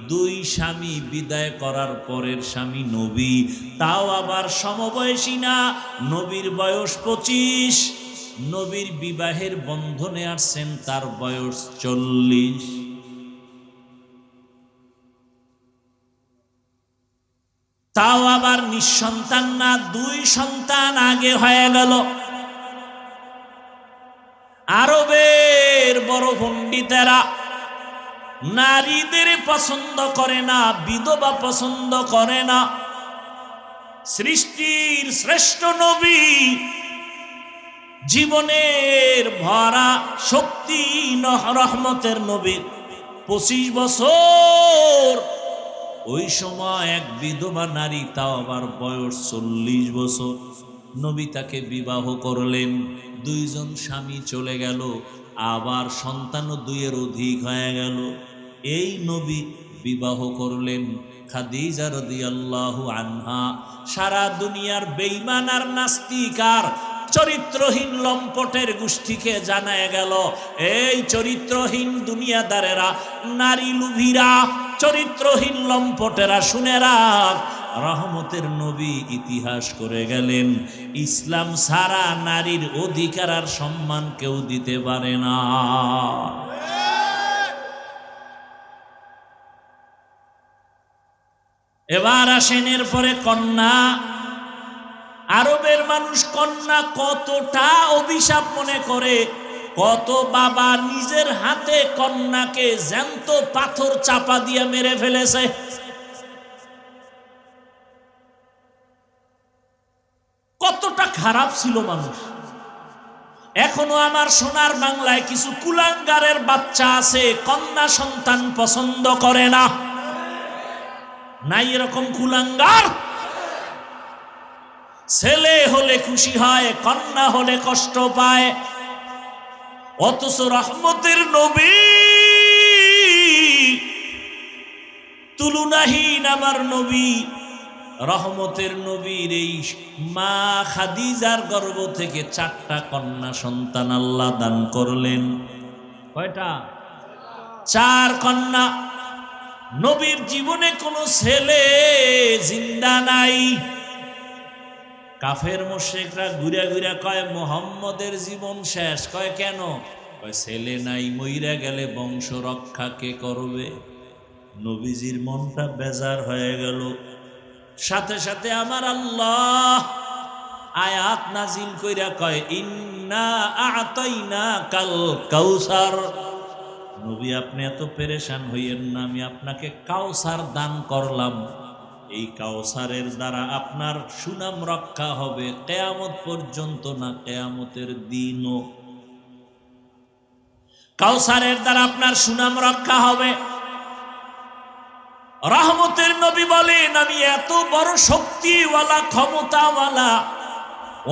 2 স্বামী বিদায় করার পরের স্বামী নবী, তাও আবার সমবয়সী না। নবীর বয়স 25, নবীর বিবাহের বন্ধনে আসছেন, তার বয়স 40। তাও আবার নিঃসন্তান না, 2 সন্তান আগে হয়ে গেল। আরবের বড় পণ্ডিতেরা নারীদের পছন্দ করে না, বিধবা পছন্দ করে না। সৃষ্টির শ্রেষ্ঠ নবী, জীবনের ভরা শক্তি রহমতের নবী, 25 বছর। ওই সময় এক বিধবা নারী, তাও আবার বয়স 40 বছর। নবী তাকে বিবাহ করলেন। 2 জন স্বামী চলে গেল, আবার সন্তানও 2-এর অধিক হয়ে গেল। এই নবী বিবাহ করলেন খাদিজা রাদিয়াল্লাহু আনহা। সারা দুনিয়ার বেঈমান আর নাস্তিক আর চরিত্রহীন লম্পটের গোষ্ঠীকে জানায় গেল, এই চরিত্রহীন দুনিয়াদারেরা, নারী লুভিরা, চরিত্রহীন লম্পটেরা, শুনে রাখ, রহমতের নবী ইতিহাস করে গেলেন, ইসলাম ছাড়া নারীর অধিকার আর সম্মান কেউ দিতে পারে না। এবার আসেন এরপরে কন্যা। আরবের মানুষ কন্যা কতটা অভিশাপ মনে করে। কত বাবা নিজের হাতে কন্যাকে জ্যান্ত পাথর চাপা দিয়ে মেরে ফেলেছে। কতটা খারাপ ছিল মানুষ। এখনো আমার সোনার বাংলায় কিছু কুলাঙ্গারের বাচ্চা আছে, কন্যা সন্তান পছন্দ করে না। নাই এরকম কুলাঙ্গার? ছেলে হলে খুশি হয়, কন্যা হলে কষ্ট পায়। অথচ রহমতের নবী, তুলনাহীন আমার নবী, রহমতের নবীর এই মা খাদিজার গর্ভ থেকে 4টা কন্যা সন্তান আল্লাহ দান করলেন। কয়টা? 4 কন্যা। নবীর জীবনে কোনো ছেলে জিন্দা নাই। কাফের মুশরিকরা ঘুরে ঘুরে কয় মুহাম্মদের জীবন শেষ। কয় কেন? কয় ছেলে নাই, মইরা গেলে বংশ রক্ষা কে করবে? নবীজির মনটা বেজার হয়ে গেল। সাথে সাথে আমার আল্লাহ আয়াত নাজিল কইরা কয় ইন্না আ'তাইনা কাল কাউসার। নবী আপনি এত পেরেশান হইয়েন না, আমি আপনাকে কাউসার দান করলাম। এই কাউসারের দ্বারা আপনার সুনাম রক্ষা হবে কিয়ামত পর্যন্ত, না কিয়ামতের দিনও। কাউসারের দ্বারা আপনার সুনাম রক্ষা হবে। রহমতের নবী বলেন, আমি এত বড় শক্তিওয়ালা, ক্ষমতাওয়ালা,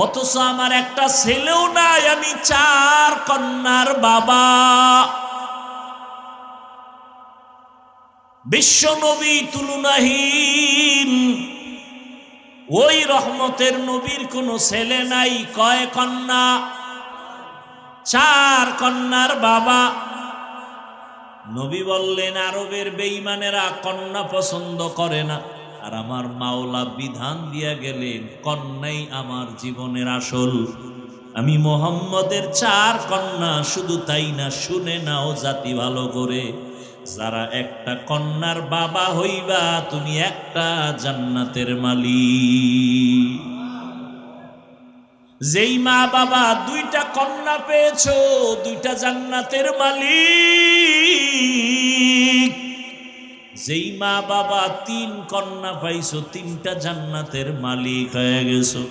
অথচ আমার একটা ছেলেও নাই, আমি 4 কন্যার বাবা। বিশ্ব নবী তুলনাহীন, ওই রহমতের নবীর কোনো ছেলে নাই। কয় কন্যা? 4 কন্যার বাবা। নবী বললেন, আরবের বেঈমানেরা কন্যা পছন্দ করে না, আর আমার মাওলা বিধান দিয়া গেলেন কন্যাই আমার জীবনের আসল। আমি মুহাম্মদের 4 কন্যা। শুধু তাই না, শুনে নাও জাতি ভালো করে, যারা একটা কন্যার বাবা হইবা, তুমি একটা জান্নাতের মালিক। যেই মা বাবা 2টা কন্যা পেয়েছো, 2টা জান্নাতের মালিক। যেই মা বাবা 3 কন্যা পাইছো, 3টা জান্নাতের মালিক হয়ে গেছো।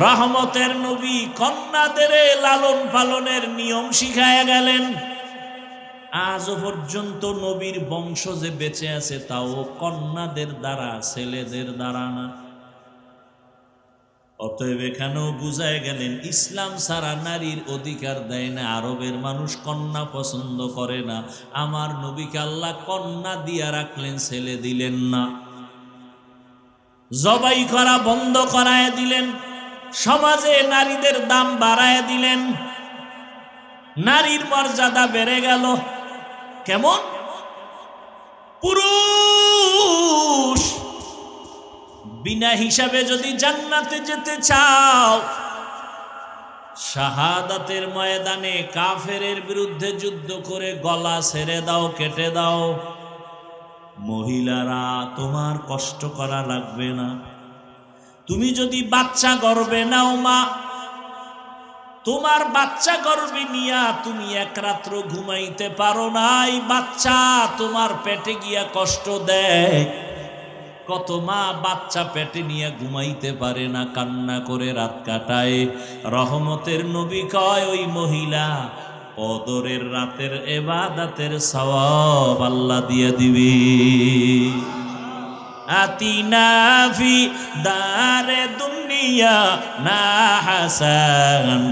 রহমতের নবী কন্যাদের লালন পালনের নিয়ম শিখায়া গেলেন। আজও পর্যন্ত নবীর বংশ যে বেঁচে আছে, তাও কন্যাদের দ্বারা, ছেলেদের দ্বারা না। অতএব এখানেও বুঝায় গেলেন, ইসলাম ছাড়া নারীর অধিকার দেয় না। আরবের মানুষ কন্যা পছন্দ করে না, আমার নবীকে আল্লাহ কন্যা দিয়া রাখলেন, ছেলে দিলেন না। জবাই করা বন্ধ করায় দিলেন, সমাজে নারীদের দাম বাড়ায় দিলেন, নারীর মর্যাদা বেড়ে গেল। কেমন? পুরুষ বিনা হিসাবে যদি জান্নাতে যেতে চাও, শাহাদাতের ময়দানে কাফেরের বিরুদ্ধে যুদ্ধ করে গলা ছেড়ে দাও, কেটে দাও। মহিলারা, তোমার কষ্ট করা লাগবে না। তুমি যদি বাচ্চা গর্ভে নাও, মা, তোমার বাচ্চা গর্ভে নিয়া তুমি 1 রাত্র ঘুমাইতে পারো না, এই বাচ্চা তোমার পেটে গিয়া কষ্ট দেয়। কত মা বাচ্চা পেটে নিয়ে ঘুমাইতে পারে না, কান্না করে রাত কাটায়। রহমতের নবী কয়, ওই মহিলা কদরের রাতের ইবাদতের সওয়াব আল্লাহ দিয়ে দিবে। আতিনা ফি দারে দুনিয়া না হাসান,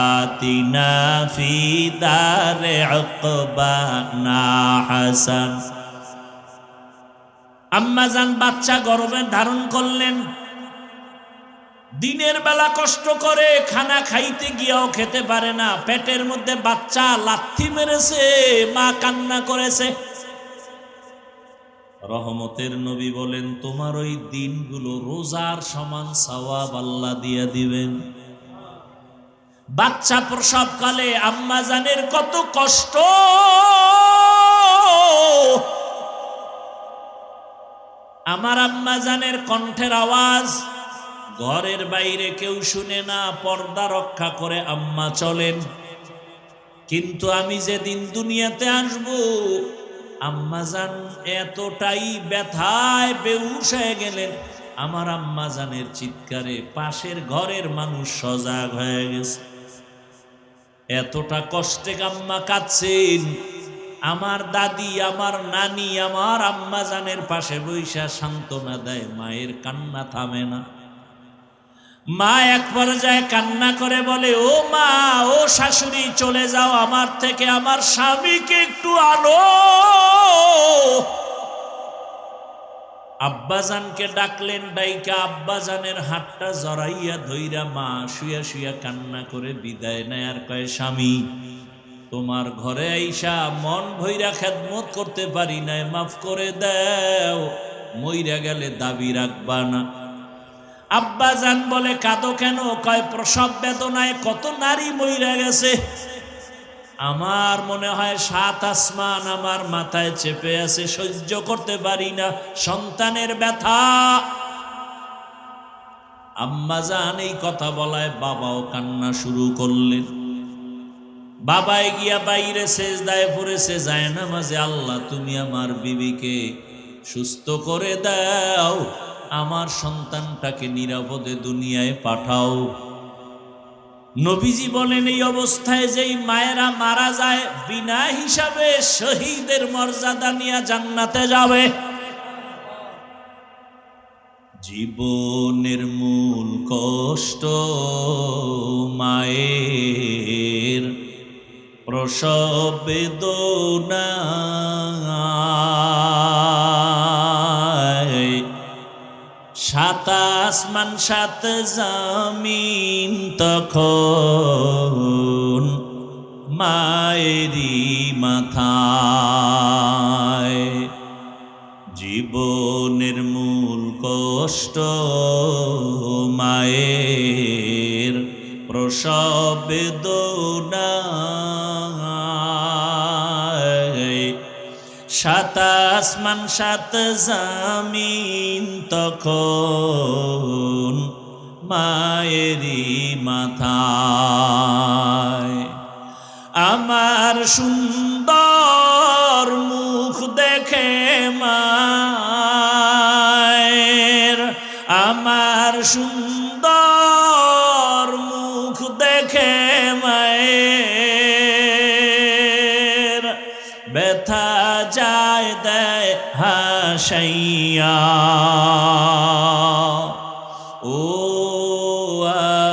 আতিনা ফি দারে উকবা না হাসান। আম্মাজান বাচ্চা গর্ভে ধারণ করলেন, দিনের বেলা কষ্ট করে খানা খাইতে গিয়াও খেতে পারে না, পেটের মধ্যে বাচ্চা লাথি মেরেছে, মা কান্না করেছে। রহমতের নবী বলেন, তোমার ওই দিনগুলো রোজার সমান সওয়াব আল্লাহ দিয়ে দিবেন। বাচ্চা প্রসবকালে আম্মাজানের কত কষ্ট, আমার আম্মাজানের কণ্ঠের আওয়াজ ঘরের বাইরে কেউ শুনে না, পর্দা রক্ষা করে আম্মা চলেন। কিন্তু আমি যেদিন দুনিয়াতে আসব, আম্মাজান এতটাই ব্যথায় বেহুশ হয়ে গেলেন, আমার আম্মাজানের চিৎকারে পাশের ঘরের মানুষ সজাগ হয়ে গেছে। এতটা কষ্টে আম্মা কাঁদছেন। আমার দাদি, আমার নানি, আমার আম্মাজানের পাশে বৈশা সান্ত্বনা দেয়, মায়ের কান্না থামে না। মা এক পর্যায়ে কান্না করে বলে, ও মা, ও শাশুড়ি, চলে যাও আমার থেকে, আমার স্বামীকে একটু আনো। আব্বাজানকে ডাকলেন, ডাইকা আব্বাজানের হাতটা জড়াইয়া ধইরা মা শুয়া শুয়া কান্না করে বিদায় নেয়, আর কয়, স্বামী, তোমার ঘরে আইসা মন ভইরা খেদমত করতে পারি নাই, মাফ করে দাও, মইরা গেলে দাবি রাখবা না। আব্বাজান বলে, কাঁদো কেন? কয়, প্রসব বেদনায় কত নারী মইরা গেছে, আমার মনে হয় 7 আসমান আমার মাথায় চেপে আছে, সহ্য করতে পারি না সন্তানের ব্যথা। আম্মাজান এই কথা বলায় বাবাও কান্না শুরু করলেন। বাবায় গিয়া বাইরে সেজদায় পড়েছে, যায় নামাজে, আল্লাহ তুমি আমার বিবিকে সুস্থ করে দাও, আমার সন্তানটাকে নিরাপদে দুনিয়ায় পাঠাও। নবীজি বলেন এই অবস্থায় যেই মায়েরা মারা যায় বিনা হিসাবে শহীদের মর্যাদা নিয়ে জান্নাতে যাবে। জীবনের মূল কষ্ট মায়ের প্রসব বেদনা, সাত আসমান সাত জমিন তখন মায়েরই মাথায়। জীবনের মূল কষ্ট মায়ের প্রসব বেদনা, সাত আসমান সাত জমিন তখন মায়েরই মাথায়। আমার সুন্দর মুখ দেখে মায়ের, আমার সুন্দর মুখ দেখে মায়ের ব্যথা যায় দেয় হাসাইয়া। ও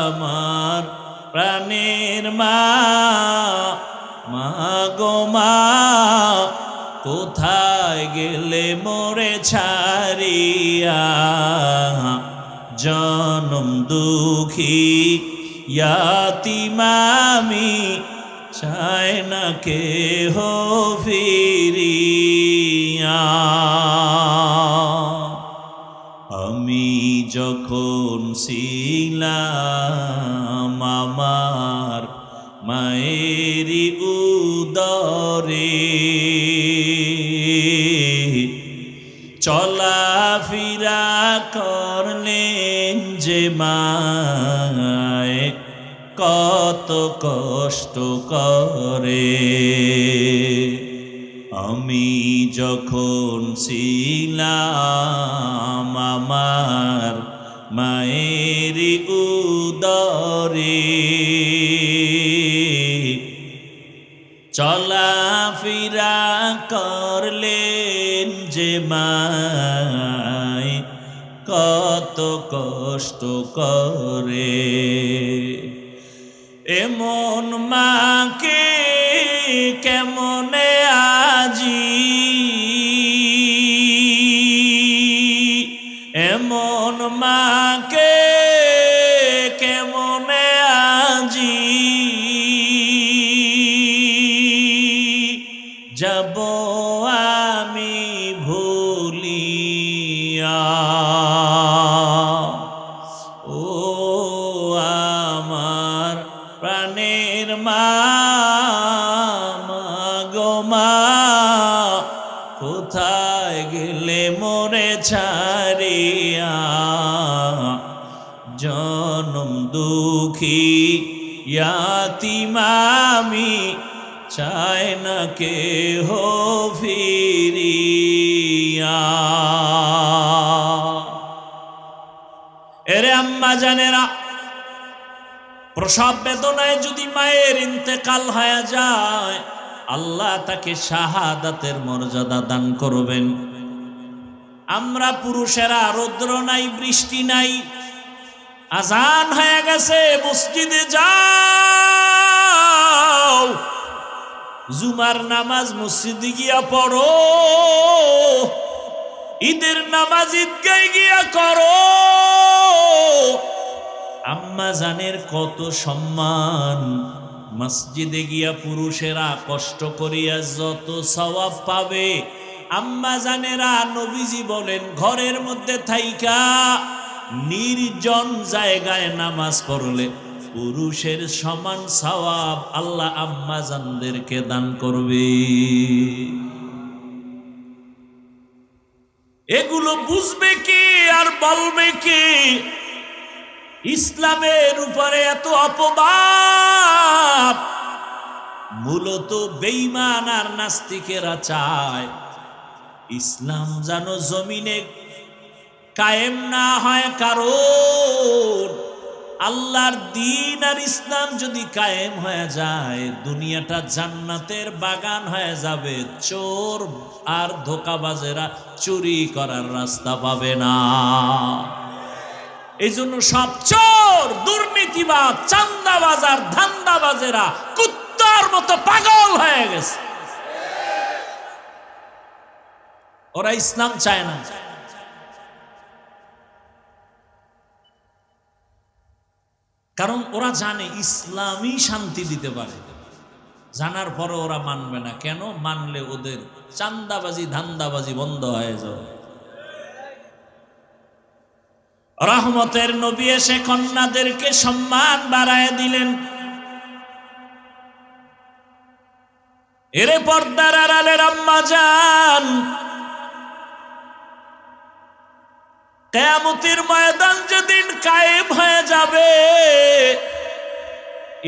আমার প্রাণের মা, মা গো মা, কোথায় গেলে মোরে ছাড়িয়া? জনম দুঃখী ইয়াতীম আমি, চায় না কেহ ফিরিয়া। আমি যখন ছিলাম আমার মায়েরই উদরে, চলাফেরা করলেন যে মায় কত কষ্ট করে। আমি যখন ছিলাম আমার মায়েরই উদরে, চলাফেরা করলেন যে মায় কত কষ্ট করে। এমন মাকে কেমনে আজি, এমন মাকে কেমনে আজি যাব আমি ভুলিয়া। ও আমার প্রাণের মা, মা গো মা, কোথায় গেলে মোরে ছাড়িয়া? জনম দুঃখী ইয়াতীম আমি, চায় না কেহ ফিরিয়া। এরে আম্মা জানেরা, প্রসব বেদনায় যদি মায়ের ইন্তেকাল হয়ে যায়, আল্লাহ তাকে শাহাদাতের মর্যাদা দান করবেন। আমরা পুরুষেরা রৌদ্র নাই, বৃষ্টি নাই, আজান হয়ে গেছে, মসজিদে যাও, জুমার নামাজ মসজিদে গিয়া পড়ো, ঈদের নামাজ ঈদগায় গিয়া করো। আম্মা জানের কত সম্মান। মসজিদে গিয়া পুরুষেরা কষ্ট করিয়া যত সওয়াব পাবে, আম্মা জানেরা নবীজি বলেন ঘরের মধ্যে থাইকা নির্জন জায়গায় নামাজ পড়লে পুরুষের সমান সওয়াব আল্লাহ আম্মা জানদেরকে দান করবে। এগুলো বুঝবে কে আর বলবে কে? ইসলামের উপরে এত অপবাদ মূলত বেঈমান আর নাস্তিকেরা চায় ইসলাম যেন জমিনে কায়েম না হয়, কারণ আল্লাহর দ্বীন আর ইসলাম যদি কায়েম হয়ে যায়, দুনিয়াটা জান্নাতের বাগান হয়ে যাবে। চোর আর ধোঁকাবাজেরা চুরি করার রাস্তা পাবে না। এই জন্য সব চোর, দুর্নীতিবাজ, চান্দাবাজ আর ধান্দাবাজেরা কুত্তার মতো পাগল হয়ে গেছে। ওরা ইসলাম চায় না। কারণ ওরা জানে ইসলামই শান্তি দিতে পারে, জানার পরে ওরা মানবে না। কেন মানলে ওদের চান্দাবাজি ধান্দাবাজি বন্ধ হয়ে যাবে। রহমতের নবী এসে কন্যাদেরকে সম্মান বাড়ায় দিলেন। এরে পর্দার আড়ালের আম্মা জান, কিয়ামতের ময়দান যেদিন কায়েম হয়ে যাবে,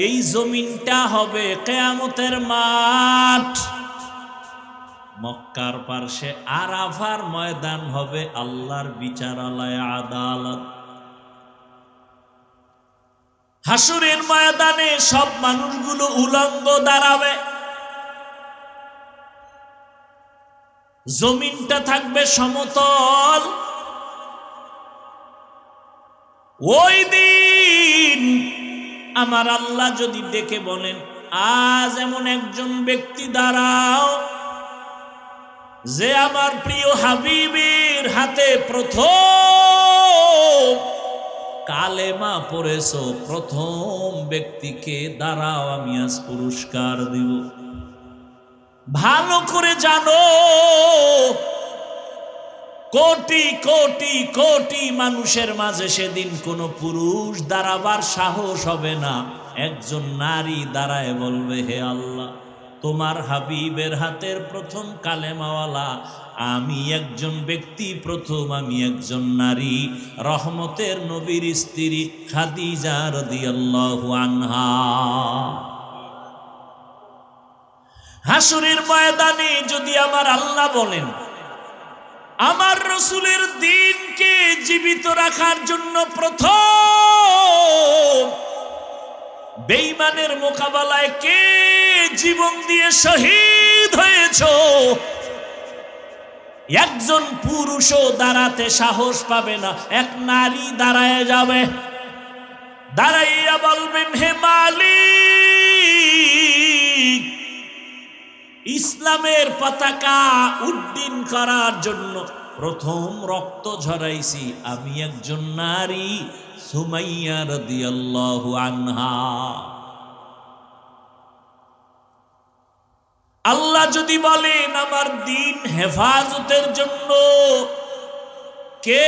এই জমিনটা হবে কিয়ামতের মাঠ। মক্কার পার্শ্বে আরাফার ময়দান হবে আল্লাহর বিচারালয়, আদালত। হাসরের ময়দানে সব মানুষগুলো উলঙ্গ দাঁড়াবে, জমিনটা থাকবে সমতল। ওই দিন আমার আল্লাহ যদি ডেকে বলেন, আজ এমন একজন ব্যক্তি দাঁড়াও যে আমার প্রিয় হাবিবের হাতে প্রথম কালেমা পড়েছো, প্রথম ব্যক্তিকে দাঁড়াও, আমি আজ পুরস্কার দিব। ভালো করে জানো, কোটি কোটি কোটি মানুষের মাঝে সেদিন কোন পুরুষ দাঁড়াবার সাহস হবে না। একজন নারী দাঁড়ায় বলবে, হে আল্লাহ, তোমার হাবিবের হাতের প্রথম কালেমাওয়ালা আমি একজন ব্যক্তি, প্রথম আমি একজন নারী, রহমতের নবীর স্ত্রী খাদিজা রাদিয়াল্লাহু আনহা। হাসরের ময়দানে যদি আমার আল্লাহ বলেন, আমার রসুলের দ্বীনকে জীবিত রাখার জন্য প্রথম বেঈমানের মোকাবেলায় কে জীবন দিয়ে শহীদ হয়েছ, একজন পুরুষও দাঁড়াতে সাহস পাবে না, এক নারী দাঁড়ায় যাবে। দাঁড়াইয়া বলবেন, হে মালিক, ইসলামের পতাকা উড্ডীন করার জন্য প্রথম রক্ত ঝরাইছি আমি একজন নারী, সুমাইয়া রাদিয়াল্লাহু আনহা। আল্লাহ যদি বলেন, আমার দ্বীন হেফাজতের জন্য কে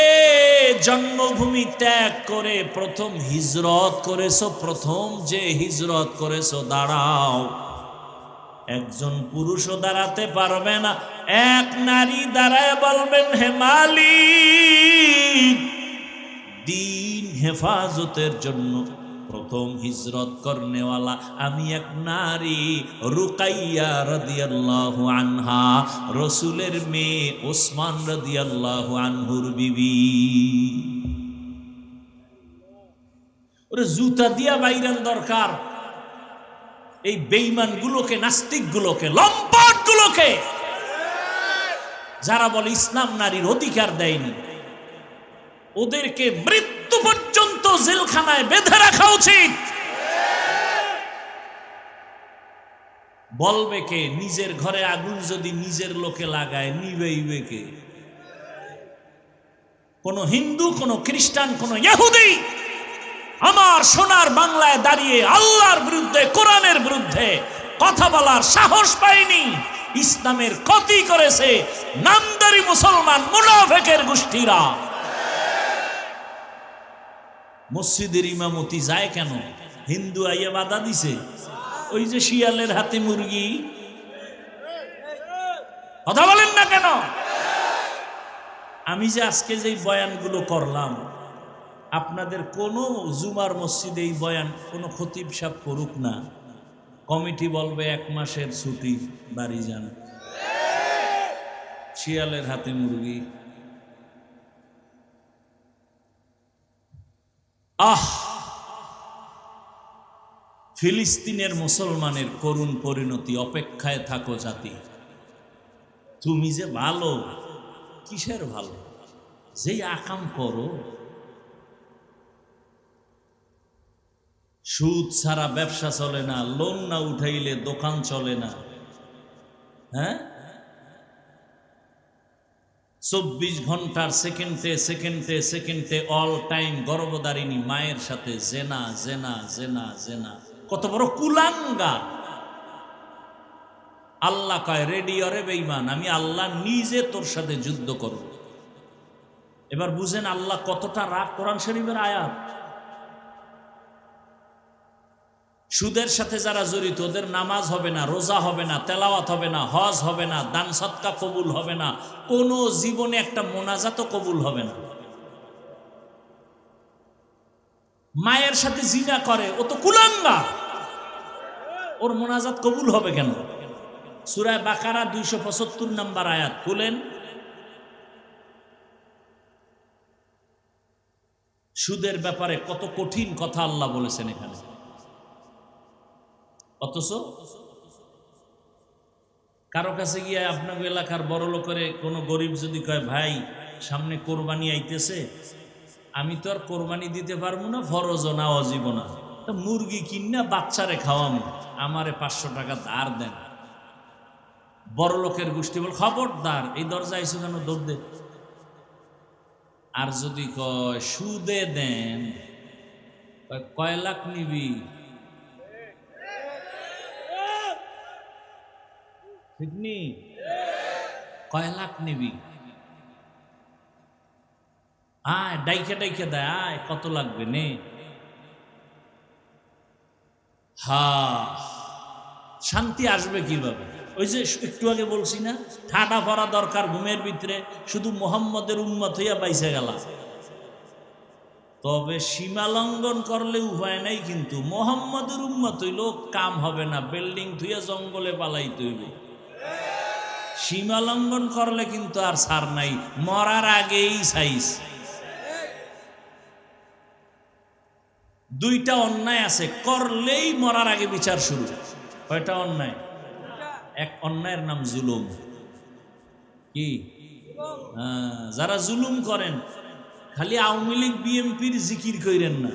জন্মভূমি ত্যাগ করে প্রথম হিজরত করেছো, প্রথম যে হিজরত করেছো দাঁড়াও। একজন পুরুষও দাঁড়াতে পারবে না, এক নারী দাঁড়ায় বলবেন, হে মালিক, দ্বীন হেফাজতের জন্য প্রথম হিজরত করনেওয়ালা আমি এক নারী, রুকাইয়া রাদিয়াল্লাহু আনহা, রসুলের মেয়ে, ওসমান রাদিয়াল্লাহু আনহুর বিবি। ওরে জুতা দিয়া বাইরেন দরকার এই বেঈমান গুলোকে, নাস্তিক গুলোকে, লম্পট গুলোকে, যারা বলে ইসলাম নারীর অধিকার দেয়নি। ওদেরকে মৃত্যু পর্যন্ত জেলখানায় বেঁধে রাখা উচিত। বলবে কে? নিজের ঘরে আগুন যদি নিজের লোকে লাগায় নিবেইবে কে? কোন হিন্দু, কোন খ্রিস্টান, কোন ইহুদি আমার সোনার বাংলায় দাঁড়িয়ে আল্লাহর বিরুদ্ধে, কোরআনের বিরুদ্ধে কথা বলার সাহস পায়নি। ইসলামের ক্ষতি করেছে নামদারি মুসলমান মুনাফিকের গোষ্ঠীরা। মসজিদের ইমামতি যায় কেন? হিন্দু আইয়া বাধা দিছে, ওই যে শিয়ালের হাতে মুরগি। কথা বলেন না কেন? আমি যে আজকে যে বয়ানগুলো করলাম, আপনাদের কোনো জুমার মসজিদে এই বয়ান কোনো খতিব সাহেব করুক না, কমিটি বলবে 1 মাসের ছুটি, বাড়ি যান। শিয়ালের হাতে মুরগি। ফিলিস্তিনের মুসলমানের করুণ পরিণতি। অপেক্ষায় থাকো জাতি, তুমি যে ভালো, কিসের ভালো? যেই আকাম করো, সুদ ছাড়া ব্যবসা চলে না, লোন না উঠাইলে দোকান চলে না। হ্যাঁ, 24 ঘন্টার সেকেন্ডে সেকেন্ডে সেকেন্ডে অল টাইম গর্ভধারিণী মায়ের সাথে জেনা জেনা জেনা জেনা। কত বড় কুলাঙ্গার! আল্লাহ কয়, রেডি অরে বেঈমান, আমি আল্লাহ নিজে তোর সাথে যুদ্ধ করব। এবার বুঝেন আল্লাহ কতটা রাগ। কোরআন শরীফের আয়াত। সুদের সাথে যারা জড়িত, ওদের নামাজ হবে না, রোজা হবে না, তেলাওয়াত হবে না, হজ হবে না, দান সদকা কবুল হবে না, কোন জীবনে একটা মোনাজাতও কবুল হবে না। মায়ের সাথে জিনা করে, ও তো কুলাঙ্গার, ওর মোনাজাত কবুল হবে কেন? সূরা বাকারা 275 নম্বর আয়াত খুলেন। সুদের ব্যাপারে কত কঠিন কথা আল্লাহ বলেছেন এখানে। অথচ কারো কাছে গিয়ে আপনার এলাকার বড় লোকের কোনো গরিব যদি কয়, ভাই সামনে কোরবানি আইতেছে, আমি তো আর কোরবানি দিতে পারবো না, ফরজ না অজীব না, মুরগি কিনা বাচ্চারে খাওয়ামো, আমারে 500 টাকা ধার দেন। বড় লোকের গোষ্ঠী বল, খবরদার, এই দরজা আইসো কেন, দৌড় দে। আর যদি কয় সুদে দেন, কয় লাখ নিবি? ঠিক নি? কয় লাখ নিবি? আয় ডাইকে ডাইকে দেয়, আয় কত লাগবে নে। শান্তি আসবে কিভাবে? ওই যে একটু আগে বলছি না, ঠাডা পড়া দরকার ঘুমের ভিতরে, শুধু মোহাম্মদের উম্মত হইয়া বাইসে গেল। তবে সীমা লঙ্ঘন করলে উপায় নাই, কিন্তু মোহাম্মদের উম্মত হইল কাম হবে না, বিল্ডিং ধুইয়া জঙ্গলে পালাইতে হইব। সীমা লঙ্ঘন করলে কিন্তু আর ছাড় নাই, মরার আগেই সাইজ। দুইটা অন্যায় আছে, করলেই মরার আগে বিচার শুরু। কয়টা অন্যায়? এক অন্যায়ের নাম জুলুম। কি? যারা জুলুম করেন, খালি আওয়ামী লীগ বিএনপির জিকির কইরেন না,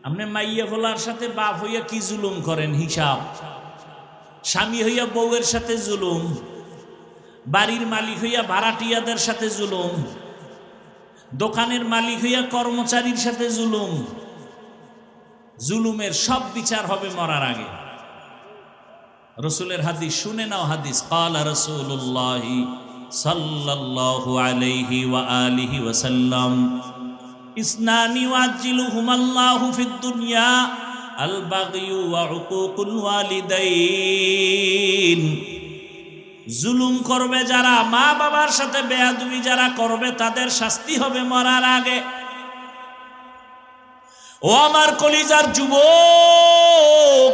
আপনি মাইয়া ফলার সাথে বাপ হইয়া কি জুলুম করেন হিসাব। স্বামী হইয়া বউয়ের সাথে জুলুম, বাড়ির মালিক হইয়া ভাড়াটিয়াদের সাথে জুলুম, দোকানের মালিক হইয়া কর্মচারীর সাথে জুলুম। জুলুমের সব বিচার হবে মরার আগে। রসুলের হাদিস শুনে নাও, হাদিস ক্বালা রাসূলুল্লাহ সাল্লাল্লাহু আলাইহি ওয়া আলিহি ওয়া সাল্লাম, ইসনানি ওয়াজিলুহুমাল্লাহু ফিদ দুনিয়া আল বাগয়ু ওয়া উকুকুল ওয়ালিদাইন। জুলুম করবে যারা, মা বাবার সাথে বেয়াদবি যারা করবে, তাদের শাস্তি হবে মরার আগে। ও আমার কলিজার যুবক,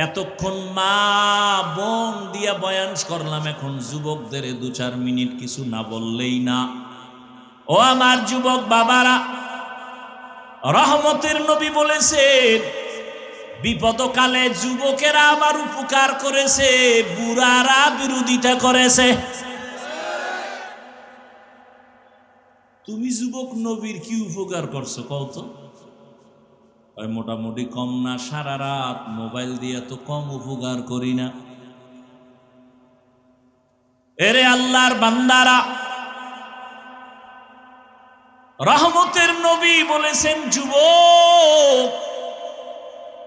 এতক্ষণ মা বোন দিয়া বয়ান করলাম, এখন যুবকদের 2-4 মিনিট কিছু না বললেই না। ও আমার যুবক বাবারা, রহমতের নবী বলেছেন, বিপদকালে যুবকেরা আমার উপকার করেছে, বুড়ারা বিরোধিতা করেছে। তুমি যুবক নবীর কি উপকার করছো কত? মোটামুটি কম না, সারা রাত মোবাইল দিয়ে তো কম উপকার করি না। এরে আল্লাহর বান্দারা, রহমতের নবী বলেছেন, যুবক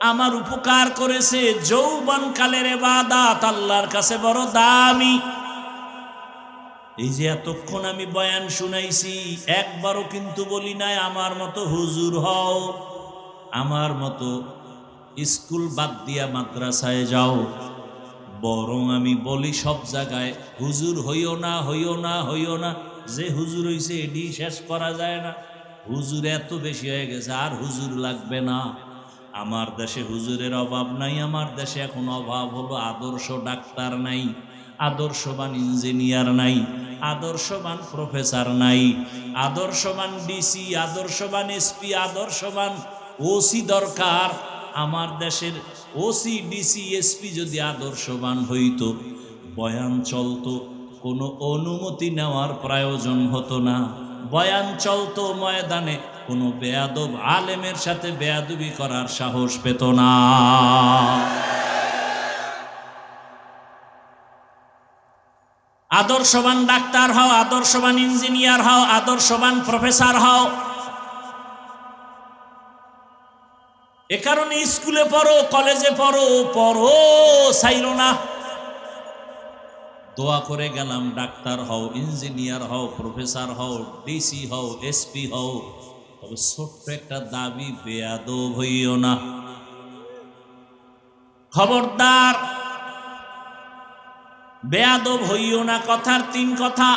আমার উপকার করেছে। যৌবনকালের ইবাদত আল্লাহর কাছে বড় দামি। এই যে এতক্ষণ আমি বয়ান শুনাইছি, একবারও কিন্তু বলি নাই আমার মতো হুজুর হও, আমার মতো স্কুল বাদ দিয়া মাদ্রাসায় যাও। বরং আমি বলি সব জায়গায়, হুজুর হইও না, হইও না, হইও না। যে হুজুর হইছে এডি শেষ করা যায় না। হুজুর এত বেশি হয়ে গেছে, আর হুজুর লাগবে না। আমার দেশে হুজুরের অভাব নাই, আমার দেশে এখন অভাব হলো আদর্শ ডাক্তার নাই। আদর্শবান ইঞ্জিনিয়ার নাই, আদর্শবান প্রফেসর নাই, আদর্শবান ডিসি, আদর্শবান এসপি, আদর্শবান ওসি দরকার। আমার দেশের ওসি ডিসি এসপি যদি আদর্শবান হইতো, বয়ান চলতো, কোনো অনুমতি নেওয়ার প্রয়োজন হতো না। বয়ান চলতো ময়দানে, কোনো বেয়াদব আলেমের সাথে বেয়াদবি করার সাহস পেত না। আদর্শবান ডাক্তার হও, আদর্শবান ইঞ্জিনিয়ার হও, আদর্শবান প্রফেসর হও। এ কারণে স্কুলে পড়ো, কলেজে পড়ো, পড়ো চাইল না। দোয়া করে গেলাম, ডাক্তার হও, ইঞ্জিনিয়ার হও, প্রফেসর হও, ডিসি হও, এসপি হও, তবে ছোট্ট একটা দাবি, বেয়াদব হইও না। খবরদার, বেয়াদব হইও না। কথার তিন কথা।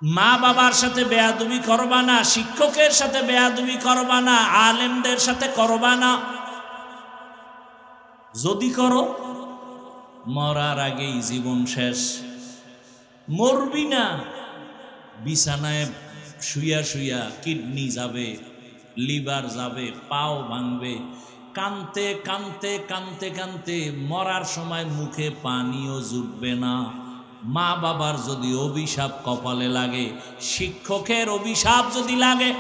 মা বাবার সাথে বেয়াদবি করবা না, শিক্ষকের সাথে বেয়াদবি করবা না, আলেমদের সাথে করবা না। যদি করো, মরার আগেই জীবন শেষ। মরবি না, বিছানায় শুইয়া শুইয়া কিডনি যাবে, লিভার যাবে, পাও ভাঙবে, কানতে কানতে কানতে কানতে মরার সময় মুখে পানিও জুটবে না। মা বাবার যদি অভিশাপ কপালে লাগে, শিক্ষকের অভিশাপ যদি লাগে,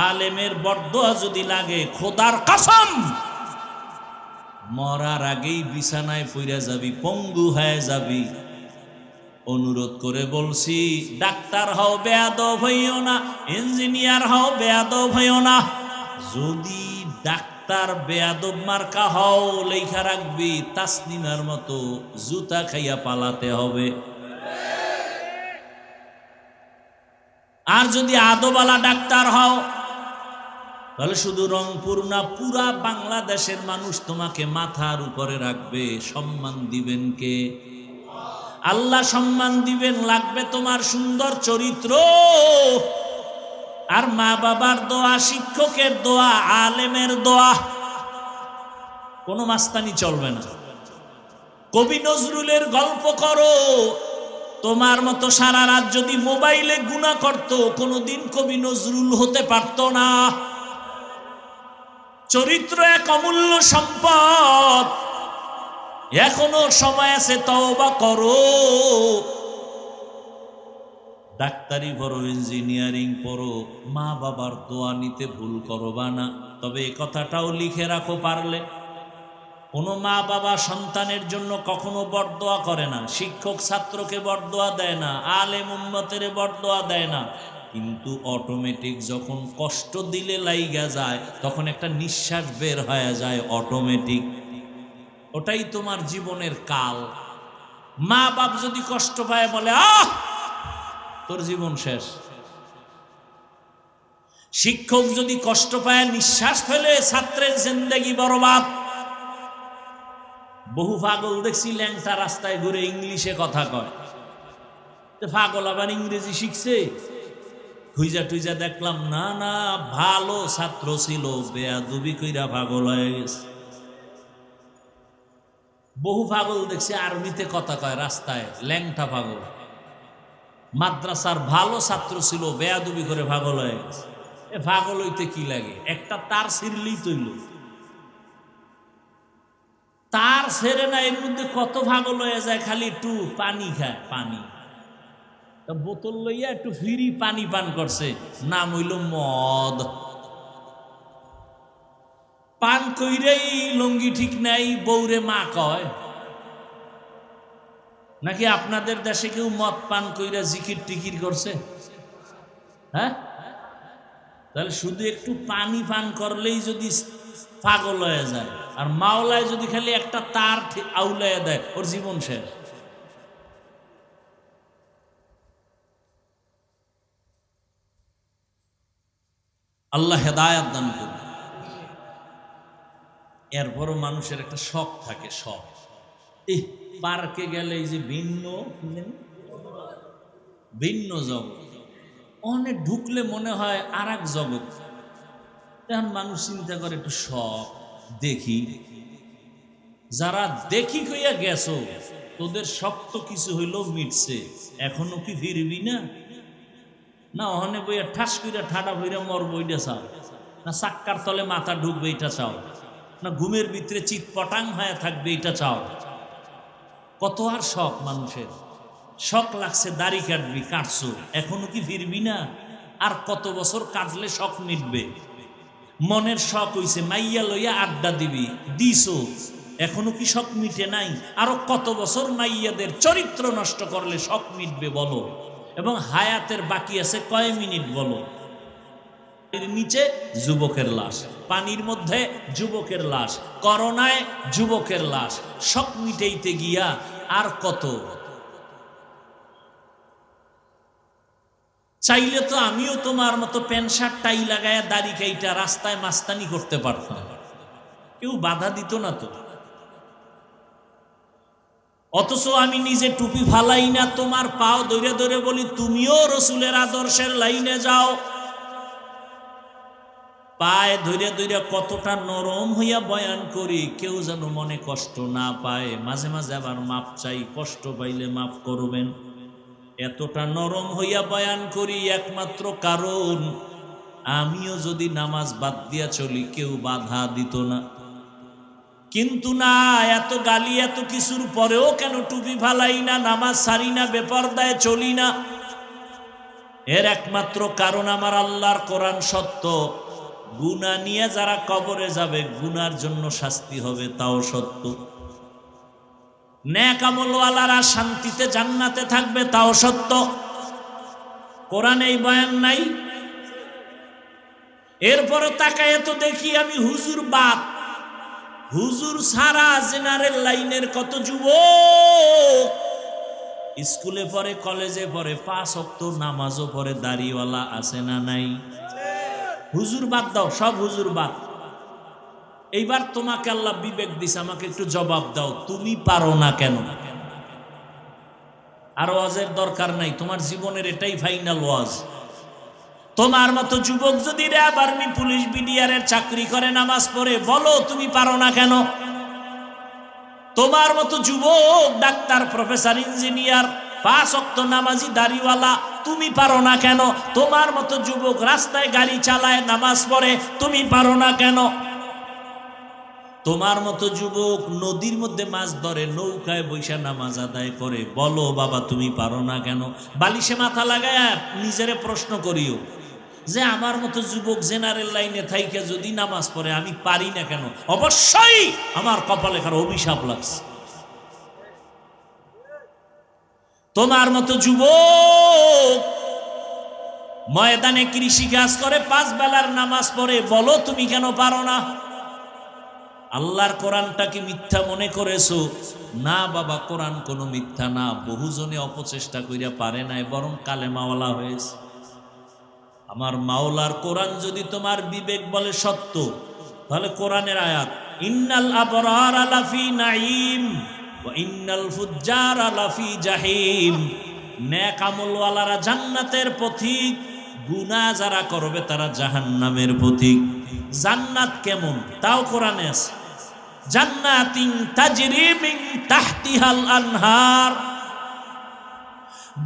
আলেমের বরদোয়া যদি লাগে, খোদার কসম মরার আগেই বিছানায় পইরা যাবি, পঙ্গু হয়ে যাবি। অনুরোধ করে বলছি, ডাক্তার হও, বেয়াদব হইও না, ইঞ্জিনিয়ার হও, বেয়াদব হইও না। যদি ডাক্তার বেয়াদব মার্কা হও, লেখা রাখবি তাসনিমার মতো জুতা খাইয়া পালাতে হবে। আর যদি আদবালা ডাক্তার হও, তাহলে শুধু রংপুর না, পুরা বাংলাদেশের মানুষ তোমাকে মাথার উপরে রাখবে। সম্মান দিবেন কে? আল্লাহ সম্মান দিবেন। লাগবে তোমার সুন্দর চরিত্র, আর মা বাবার দোয়া, শিক্ষকের দোয়া, আলেমের দোয়া। কোনো মাস্তানি চলবে না। কবি নজরুলের গল্প করো। তোমার মতো সারা রাত যদি মোবাইলে গুনাহ করত, কোনোদিন কবি নজরুল হতে পারত না। চরিত্র এক অমূল্য সম্পদ। এখনো সময় আছে, তওবা করো। ডাক্তারি পড়ো, ইঞ্জিনিয়ারিং পড়ো, মা বাবার দোয়া নিতে ভুল করবা না। তবে এই কথাটাও লিখে রাখো পারলে, কোনো মা বাবা সন্তানের জন্য কখনো বরদোয়া করে না। শিক্ষক ছাত্রকে বরদোয়া দেয় না, আলেম উম্মতের বরদোয়া দেয় না। কিন্তু অটোমেটিক যখন কষ্ট দিলে লাইগা যায়, তখন একটা নিঃশ্বাস বের হয়ে যায় অটোমেটিক। ওটাই তোমার জীবনের কাল। মা বাপ যদি কষ্ট পায়, বলে আহ, তোর জীবন শেষ। শিক্ষক যদি কষ্ট পায়, নিঃশ্বাস ফেলে, ছাত্রের জিন্দেগি বরবাদ। বহু পাগল দেখছি ল্যাংটা রাস্তায় ঘুরে ইংলিশে কথা কয়। পাগল আবার ইংরেজি শিখছে। খুঁজা টুইজা দেখলাম, না না, ভালো ছাত্র ছিল, বেয়াদবি কইরা পাগল হয়ে গেছে। বহু পাগল দেখছি আর্মিতে কথা কয় রাস্তায়, ল্যাংটা পাগল। মাদ্রাসার ভালো ছাত্র ছিল, বেয়াদবি করে পাগল হয়ে গেছে। এ পাগল হইতে কি লাগে? একটা তার ছিঁড়লেই তৈল। তার ছেড়ে না, এর মধ্যে কত পাগল হয়ে যায়, খালি একটু পানি খায়। পানি বোতল লইয়া একটু ফ্রি পানি পান করছে, নাম হইল মদ। পান কইরেই লঙ্গি ঠিক নাই, বৌরে মা কয়। নাকি আপনাদের দেশে কেউ মদ পান কইরা জিকির টিকির করছে? হ্যাঁ, তাহলে শুধু একটু পানি পান করলেই যদি পাগল হয়ে যায়, আর মাওলায় যদি খালি একটা তার আউলাইয়া দেয়, ওর জীবন শেষ। আল্লাহ হেদায়াত দান করুন। এরপরও মানুষের একটা শখ থাকে, শখ। এই পার্কে গেলে এই যে ভিন্ন ভিন্ন জগৎ, অনেক ঢুকলে মনে হয় আর এক জগৎ। তখন মানুষ চিন্তা করে, একটু শখ দেখি। যারা দেখি কইয়া গেছো তোদের শক্ত কিছু হইলেও মিটছে, এখনো কি ফিরবি না? না ওখানে বইয়া ঠাস কইরা ঠাডা বইরা মরবো এটা চাও, না চাক্কার তলে মাথা ঢুকবে এটা চাও, না ঘুমের ভিতরে চিৎ পটাং হয়ে থাকবে এটা চাও? কত আর শখ মানুষের, শখ লাগছে দাড়ি কাটবি, কাটছো, এখনো কি ফিরবি না? আর কত বছর কাটলে শখ মিটবে? মনের শখ হইছে মাইয়া লইয়া আড্ডা দিবি, দিছো, এখনো কি শখ মিটে নাই? আরো কত বছর মাইয়াদের চরিত্র নষ্ট করলে শখ মিটবে বলো? এবং হায়াতের বাকি আছে কয় মিনিট বলো? এর নিচে যুবকের লাশ, পানির মধ্যে যুবকের লাশ, করোনায় যুবকের লাশ, শখ মিটাইতে গিয়া আর কত? চাইলে তো আমিও তোমার মতো প্যান্ট শার্ট টাই লাগায় দাড়ি কাইটা রাস্তায় মাস্তানি করতে পারতাম, কেউ বাধা দিত না তো। অথচ আমি নিজে টুপি ফালাই না, তোমার পাও ধরে ধরে বলি তুমিও রসুলের আদর্শের লাইনে যাও। পায়ে ধরে ধরে কতটা নরম হইয়া বয়ান করি, কেউ যেন মনে কষ্ট না পায়। মাঝে মাঝে আবার মাপ চাই, কষ্ট পাইলে মাফ করবেন। এতটা নরম হইয়া বয়ান করি একমাত্র কারণ আমিও যদি নামাজ বাদ দিয়া চলি কেউ বাধা দিত না। কিন্তু না, এত গালি এত কিছুর পরেও কেন টুপি ফালাই না, নামাজ সারি না, বেপরদায় চলি না? এর একমাত্র কারণ আমার আল্লাহর কোরআন সত্য। গুনাহ নিয়ে যারা কবরে যাবে গুনার জন্য শাস্তি হবে, তাও সত্য। নেক আমলওয়ালারা শান্তিতে জান্নাতে থাকবে, তাও সত্য। কোরআনে এই বয়ান নাই? এরপরও তাকায় তো দেখি আমি হুজুর বাদ, হুজুর সারা জেনারেল লাইনের কত যুবক স্কুলে পড়ে, কলেজে পড়ে, 5 ওয়াক্ত নামাজও পড়ে, দাড়িওয়ালা আছে না নাই? হুজুর বাদ দাও, সব হুজুর বাদ। এইবার তোমাকে আল্লাহ বিবেক দিছে, আমাকে একটু জবাব দাও, তুমি পারো না কেন? আর ওয়াজের দরকার নাই, তোমার জীবনের এটাই ফাইনাল ওয়াজ। তোমার মতো যুবক যদি র্যাব, আর্মি, পুলিশ, বিডিআরের চাকরি করে, নামাজ পড়ে, বলো তুমি পারো না কেন? তোমার মতো যুবক ডাক্তার, প্রফেসর, ইঞ্জিনিয়ার, 5 ওয়াক্ত নামাজি, দাড়িওয়ালা, তুমি পারো না কেন? তোমার মতো যুবক রাস্তায় গাড়ি চালায়, নামাজ পড়ে, তুমি পারো না কেন? তোমার মতো যুবক নদীর মধ্যে মাছ ধরে, নৌকায় বৈশা নামাজ আদায় করে, বলো বাবা তুমি পারো না কেন? বালিশে মাথা লাগায় নিজেরে প্রশ্ন করিও যে আমার মতো যুবক জেনারেল লাইনে থাইকে যদি নামাজ পড়ে আমি পারি না কেন? অবশ্যই আমার কপালে কারো অভিশাপ লাগছে। তোমার মতো যুবক ময়দানে কৃষি কাজ করে, 5 বেলার নামাজ পড়ে, বলো তুমি কেন পারো না? আল্লাহর কোরআনটা কি মিথ্যা মনে করেছো? না বাবা, কোরআন কোনো মিথ্যা না। বহুজনে অপচেষ্টা কইরা পারে নাই, বরং কালেমাওয়ালা হয়েছে। আমার মাওলার কোরআন যদি তোমার বিবেক বলে সত্য, তাহলে কোরআনের আয়াত ইন্নাল আবরারা লাফি নাঈম ওয়া ইন্নাল ফুজ্জারা লাফি জাহিম, নেক আমলওয়ালারা জান্নাতের পথিক, গুনাহ যারা করবে তারা জাহান্নামের পথিক। জান্নাত কেমন তাও কোরআনে আছে, জান্নাতিন তাজরি মিন তাহতিহাল আনহার।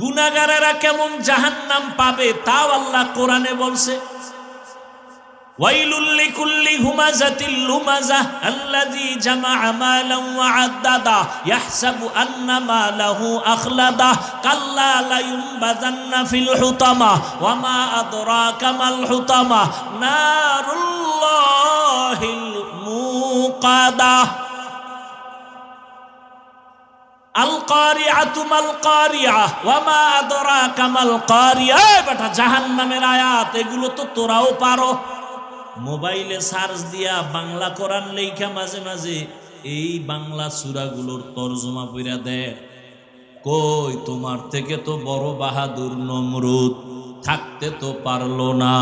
গুনাহগারেরা কেমন জাহান্নাম পাবে তাও আল্লাহ কোরআনে বলছে। ওয়াইলুল লিকুল্লি হুমাযাতিল লুমাযাহ আল্লাযী জামাআ মালান ওয়া আদ্দাদা ইয়াহসাবু আন্না মালাহু আখলাদা কাল্লা লা ইউনবাযান্না ফিল হুতামা ওয়া মা আদরাকা মাল হুতামা নারুল্লাহিল মুকাদা আল কারিআতু মাল কারিআ ওয়া মা আদরাকা মাল কারিআ। বেটা জাহান্নামের আয়াত এগুলো তো তোরাও পারো। মোবাইলে সার্চ দিয়া বাংলা কোরআন লেখা মাঝে মাঝে এই বাংলা সূরাগুলোর তরজমা পড়া দেয়। কই তোমার থেকে তো বড় বাহাদুর নমরুদ থাকতে তো পারলো না,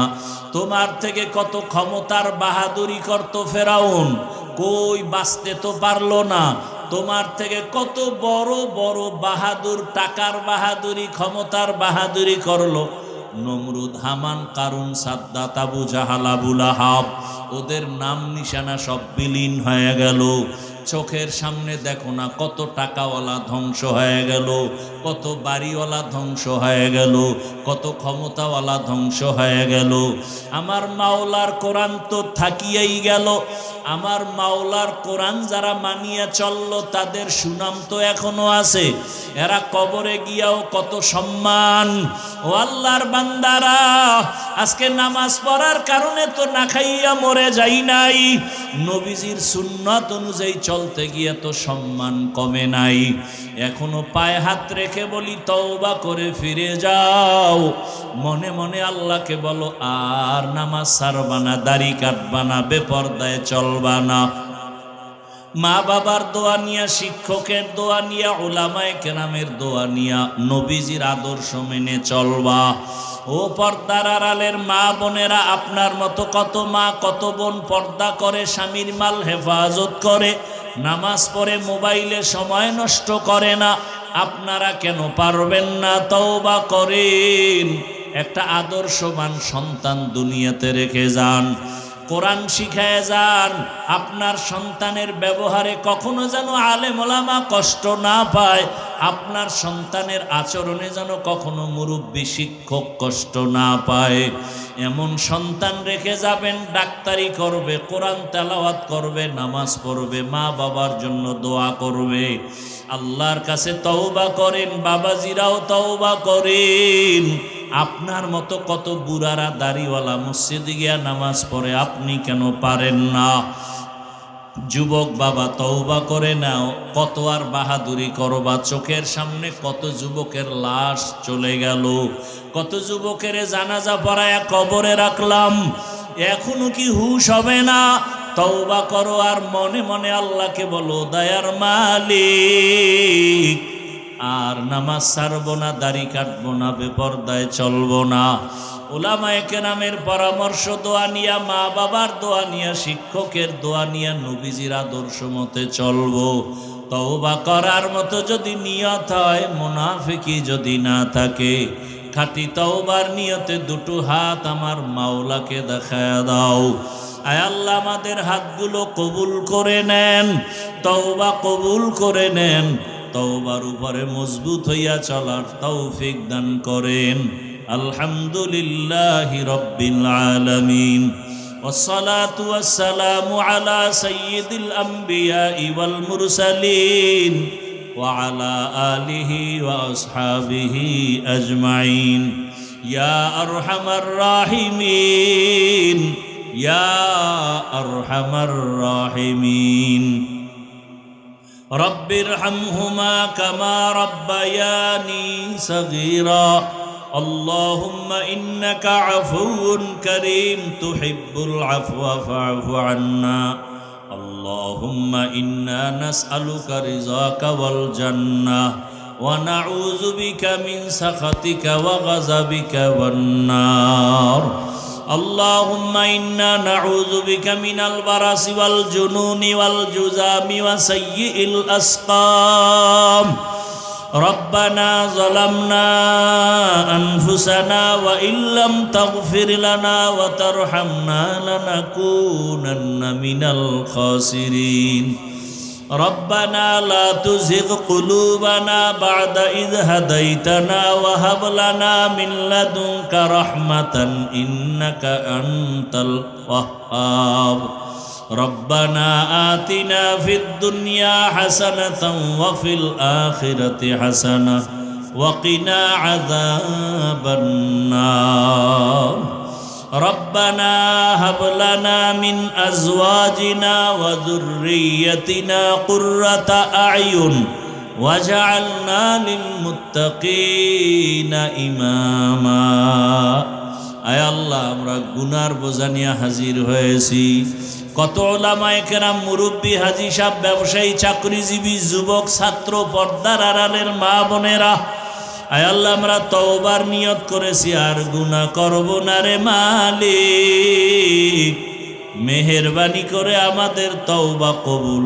তোমার থেকে কত ক্ষমতার বাহাদুরি করত ফেরাউন, কই বাঁচতে তো পারলো না। তোমার থেকে কত বড় বড় বাহাদুর, টাকার বাহাদুরি, ক্ষমতার বাহাদুরি করলো নমরুদ, হামান, কারুন, সাদ্দাত, আবু জাহাল, আবু লাহাব, ওদের নাম নিশানা সব বিলীন হয়ে গেল। চোখের সামনে দেখো না কত টাকাওয়ালা ধ্বংস হয়ে গেল, কত বাড়িওয়ালা ধ্বংস হয়ে গেল, কত ক্ষমতাওয়ালা ধ্বংস হয়ে গেল। আমার মাওলার কোরআন তো থাকিয়েই গেল। আমার মাওলার কোরআন যারা মানিয়ে চলল তাদের সুনাম তো এখনো আছে। এরা কবরে গিয়াও কত সম্মান। ও আল্লাহর বান্দারা, আজকে নামাজ পড়ার কারণে তো না খাইয়া মরে যাই নাই, নবীজির সুন্নাত অনুযায়ী চলতে গিয়ে তো সম্মান কমে নাই। এখনো পায়ে হাত রেখে বলি তওবা করে ফিরে যাও। মনে মনে আল্লাহকে বলো আর নামাজ ছাড়বা না, দাড়ি কাটবা না, বেপরদায় চলবা না। মা বাবার দোয়া নিয়া, শিক্ষকের দোয়া নিয়া, উলামায়ে কেরামের দোয়া নিয়া নবীজির আদর্শ মেনে চলবা। ও পর্দার আড়ালের মা বোনেরা, আপনার মতো কত মা কত বোন পর্দা করে, স্বামীর মাল হেফাজত করে, নামাজ পড়ে, মোবাইলে সময় নষ্ট করে না। আপনারা কেন পারবেন না? তওবা করেন, একটা আদর্শবান সন্তান দুনিয়াতে রেখে যান, কোরআন শিখায় যান। আপনার সন্তানের ব্যবহারে কখনো যেন আলেম ওলামা কষ্ট না পায়, আপনার সন্তানের আচরণে যেন কখনো মুরব্বী শিক্ষক কষ্ট না পায়। এমন সন্তান রেখে যাবেন, ডাক্তারি করবে, কোরআন তেলাওয়াত করবে, নামাজ পড়বে, মা বাবার জন্য দোয়া করবে। আল্লাহর কাছে তওবা করেন, বাবাজিরাও তওবা করেন। আপনার মতো কত বুড়ারা দাড়িওয়ালা মসজিদে গিয়া নামাজ পড়ে, আপনি কেন পারেন না? যুবক বাবা তওবা করে নাও, কত আর বাহাদুরি করবা? চোখের সামনে কত যুবকের লাশ চলে গেল, কত যুবকের জানাজা পড়ায়া কবরে রাখলাম, এখনো কি হুঁশ হবে না? তওবা করো আর মনে মনে আল্লাহকে বলো, দয়ার মালিক আর নামাজ ছাড়বো না, দাড়ি কাটবো না, বেপরদায় চলবো না। উলামায়ে কেরামের পরামর্শ দোয়া নিয়া, মা বাবার দোয়া নিয়া, শিক্ষকের দোয়া নিয়া নবীজির আদর্শ মতে চলবো। তওবা করার মতো যদি নিয়ত হয়, মুনাফিকি যদি না থাকে, খাঁটি তওবার নিয়তে দুটো হাত আমার মাওলাকে দেখায়া দাও। আয় আল্লাহ, আমাদের হাতগুলো কবুল করে নেন, তওবা কবুল করে নেন, তওবার উপরে মজবুত হইয়া চলার তৌফিক দান করেন। আলহামদুলিল্লাহি রাব্বিল আলামিন, ওয়াসসালাতু ওয়াসসালামু আলা সাইয়্যিদিল আমবিয়া ওয়াল মুরসালিন ওয়া আলা আলিহি ওয়া আসহাবিহি আজমাইন। ইয়া আরহামার রাহিমিন, ইয়া আরহামার রাহিমিন। রব্বিরহামহুমা কামা রব্বায়ানি সগীরা। আল্লাহুম্মা ইন্নাকা আফুউন কারীম তুহিব্বুল আফওয়া ফা'ফু আন্না। আল্লাহুম্মা ইন্না নাসআলুকা রিযাকা ওয়াল জান্নাহ ওয়া নাউযু বিকা মিন সাখাতিকা ওয়া গাযাবিকা ওয়ান নার। اللهم إنا نعوذ بك من البرص والجنون والجذام وسيء الأسقام. ربنا ظلمنا أنفسنا وإن لم تغفر لنا وترحمنا لنكونن من الخاسرين. ربنا لا تزغ قلوبنا بعد إذ هديتنا وهب لنا من لدنك رحمة إنك أنت الوهاب. ربنا آتنا في الدنيا حسنة وفي الآخرة حسنة وقنا عذاب النار. ربنا هب لنا من أزواجنا وذريتنا قرة أعين واجعلنا للمتقين إماما. আয় আল্লাহ, আমরা গুনার বোঝা নিয়ে হাজির হয়েছি। কত উলামায়ে কেরাম, মুরব্বী, হাজী সাহেব, ব্যবসায়ী, চাকরিজীবী, যুবক, ছাত্র, পর্দার আড়ালের মা বোনেরা, আয় আল্লাহ, আমরা তওবার নিয়ত করেছি আর গুনাহ করব না রে মালিক। মেহেরবানি করে আমাদের তওবা কবুল